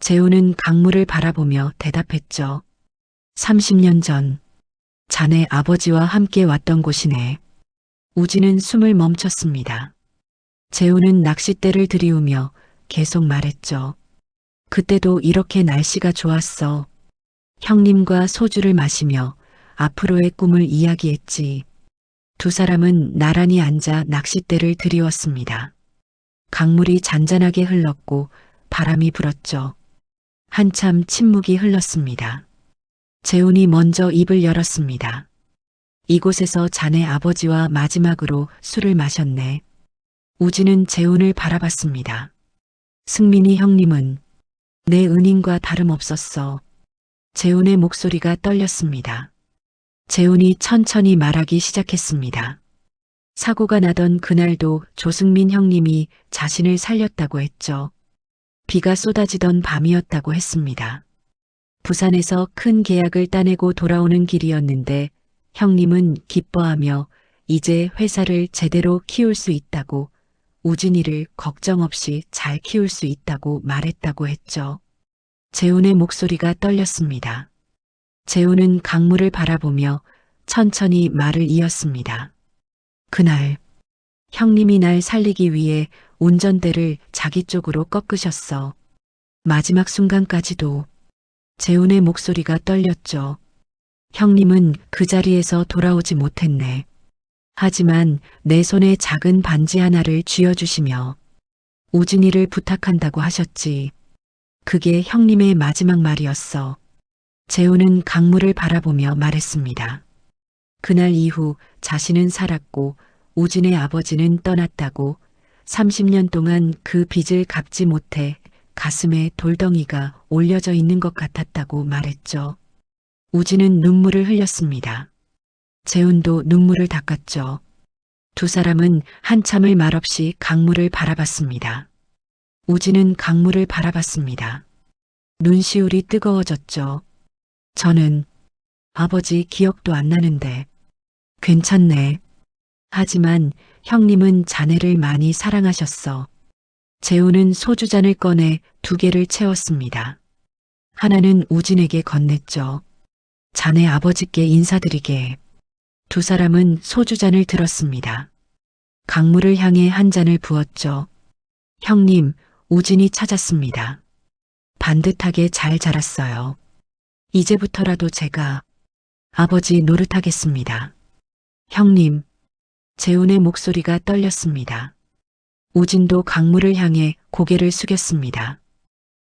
재훈은 강물을 바라보며 대답했죠. 30년 전 자네 아버지와 함께 왔던 곳이네. 우진은 숨을 멈췄습니다. 재훈은 낚싯대를 들이우며 계속 말했죠. 그때도 이렇게 날씨가 좋았어. 형님과 소주를 마시며 앞으로의 꿈을 이야기했지. 두 사람은 나란히 앉아 낚싯대를 들이웠습니다. 강물이 잔잔하게 흘렀고 바람이 불었죠. 한참 침묵이 흘렀습니다. 재훈이 먼저 입을 열었습니다. 이곳에서 자네 아버지와 마지막으로 술을 마셨네. 우진은 재훈을 바라봤습니다. 승민이 형님은 내 은인과 다름없었어. 재훈의 목소리가 떨렸습니다. 재훈이 천천히 말하기 시작했습니다. 사고가 나던 그날도 조승민 형님이 자신을 살렸다고 했죠. 비가 쏟아지던 밤이었다고 했습니다. 부산에서 큰 계약을 따내고 돌아오는 길이었는데 형님은 기뻐하며 이제 회사를 제대로 키울 수 있다고, 우진이를 걱정 없이 잘 키울 수 있다고 말했다고 했죠. 재훈의 목소리가 떨렸습니다. 재훈은 강물을 바라보며 천천히 말을 이었습니다. 그날 형님이 날 살리기 위해 운전대를 자기 쪽으로 꺾으셨어. 마지막 순간까지도. 재훈의 목소리가 떨렸죠. 형님은 그 자리에서 돌아오지 못했네. 하지만 내 손에 작은 반지 하나를 쥐어주시며 우진이를 부탁한다고 하셨지. 그게 형님의 마지막 말이었어. 재훈은 강물을 바라보며 말했습니다. 그날 이후 자신은 살았고 우진의 아버지는 떠났다고, 30년 동안 그 빚을 갚지 못해 가슴에 돌덩이가 올려져 있는 것 같았다고 말했죠. 우진은 눈물을 흘렸습니다. 재훈도 눈물을 닦았죠. 두 사람은 한참을 말없이 강물을 바라봤습니다. 우진은 강물을 바라봤습니다. 눈시울이 뜨거워졌죠. 저는 아버지 기억도 안 나는데. 괜찮네. 하지만 형님은 자네를 많이 사랑하셨어. 재훈은 소주잔을 꺼내 2개를 채웠습니다. 하나는 우진에게 건넸죠. 자네 아버지께 인사드리게. 두 사람은 소주잔을 들었습니다. 강물을 향해 한 잔을 부었죠. 형님, 우진이 찾았습니다. 반듯하게 잘 자랐어요. 이제부터라도 제가 아버지 노릇하겠습니다. 형님, 재훈의 목소리가 떨렸습니다. 우진도 강물을 향해 고개를 숙였습니다.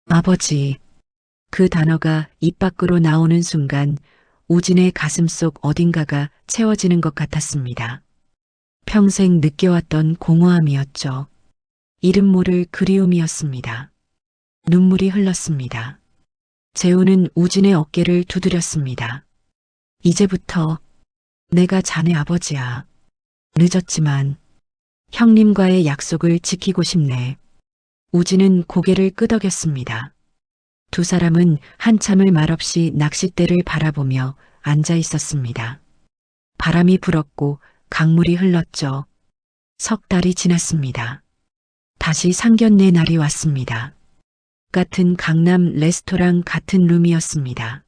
아버지, 그 단어가 입 밖으로 나오는 순간 우진의 가슴속 어딘가가 채워지는 것 같았습니다. 평생 느껴왔던 공허함이었죠. 이름 모를 그리움이었습니다. 눈물이 흘렀습니다. 재훈은 우진의 어깨를 두드렸습니다. 이제부터 내가 자네 아버지야. 늦었지만 형님과의 약속을 지키고 싶네. 우진은 고개를 끄덕였습니다. 두 사람은 한참을 말없이 낚싯대를 바라보며 앉아 있었습니다. 바람이 불었고 강물이 흘렀죠. 석 달이 지났습니다. 다시 상견례 날이 왔습니다. 같은 강남 레스토랑 같은 룸이었습니다.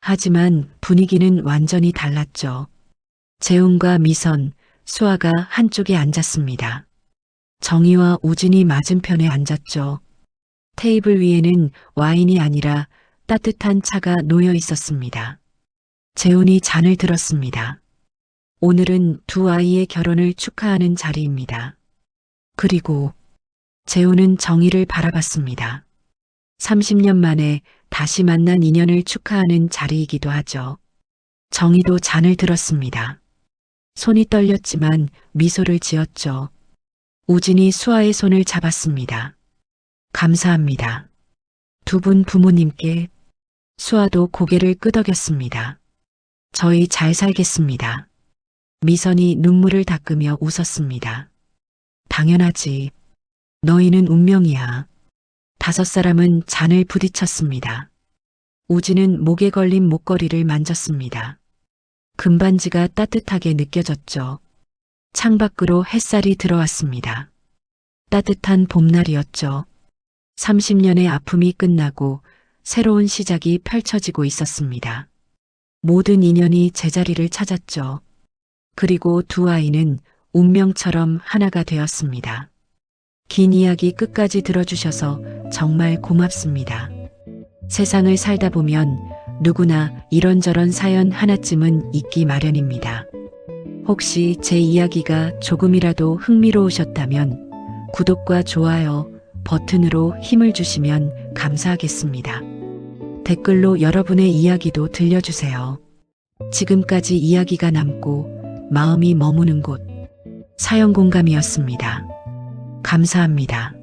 하지만 분위기는 완전히 달랐죠. 재훈과 미선, 수아가 한쪽에 앉았습니다. 정희와 우진이 맞은편에 앉았죠. 테이블 위에는 와인이 아니라 따뜻한 차가 놓여 있었습니다. 재훈이 잔을 들었습니다. 오늘은 두 아이의 결혼을 축하하는 자리입니다. 그리고 재훈은 정희를 바라봤습니다. 30년 만에 다시 만난 인연을 축하하는 자리이기도 하죠. 정희도 잔을 들었습니다. 손이 떨렸지만 미소를 지었죠. 우진이 수아의 손을 잡았습니다. 감사합니다. 두 분 부모님께. 수아도 고개를 끄덕였습니다. 저희 잘 살겠습니다. 미선이 눈물을 닦으며 웃었습니다. 당연하지. 너희는 운명이야. 5사람은 잔을 부딪혔습니다. 우진은 목에 걸린 목걸이를 만졌습니다. 금반지가 따뜻하게 느껴졌죠. 창밖으로 햇살이 들어왔습니다. 따뜻한 봄날이었죠. 30년의 아픔이 끝나고 새로운 시작이 펼쳐지고 있었습니다. 모든 인연이 제자리를 찾았죠. 그리고 두 아이는 운명처럼 하나가 되었습니다. 긴 이야기 끝까지 들어주셔서 정말 고맙습니다. 세상을 살다 보면 누구나 이런저런 사연 하나쯤은 있기 마련입니다. 혹시 제 이야기가 조금이라도 흥미로우셨다면 구독과 좋아요 버튼으로 힘을 주시면 감사하겠습니다. 댓글로 여러분의 이야기도 들려주세요. 지금까지 이야기가 남고 마음이 머무는 곳 사연공감이었습니다. 감사합니다.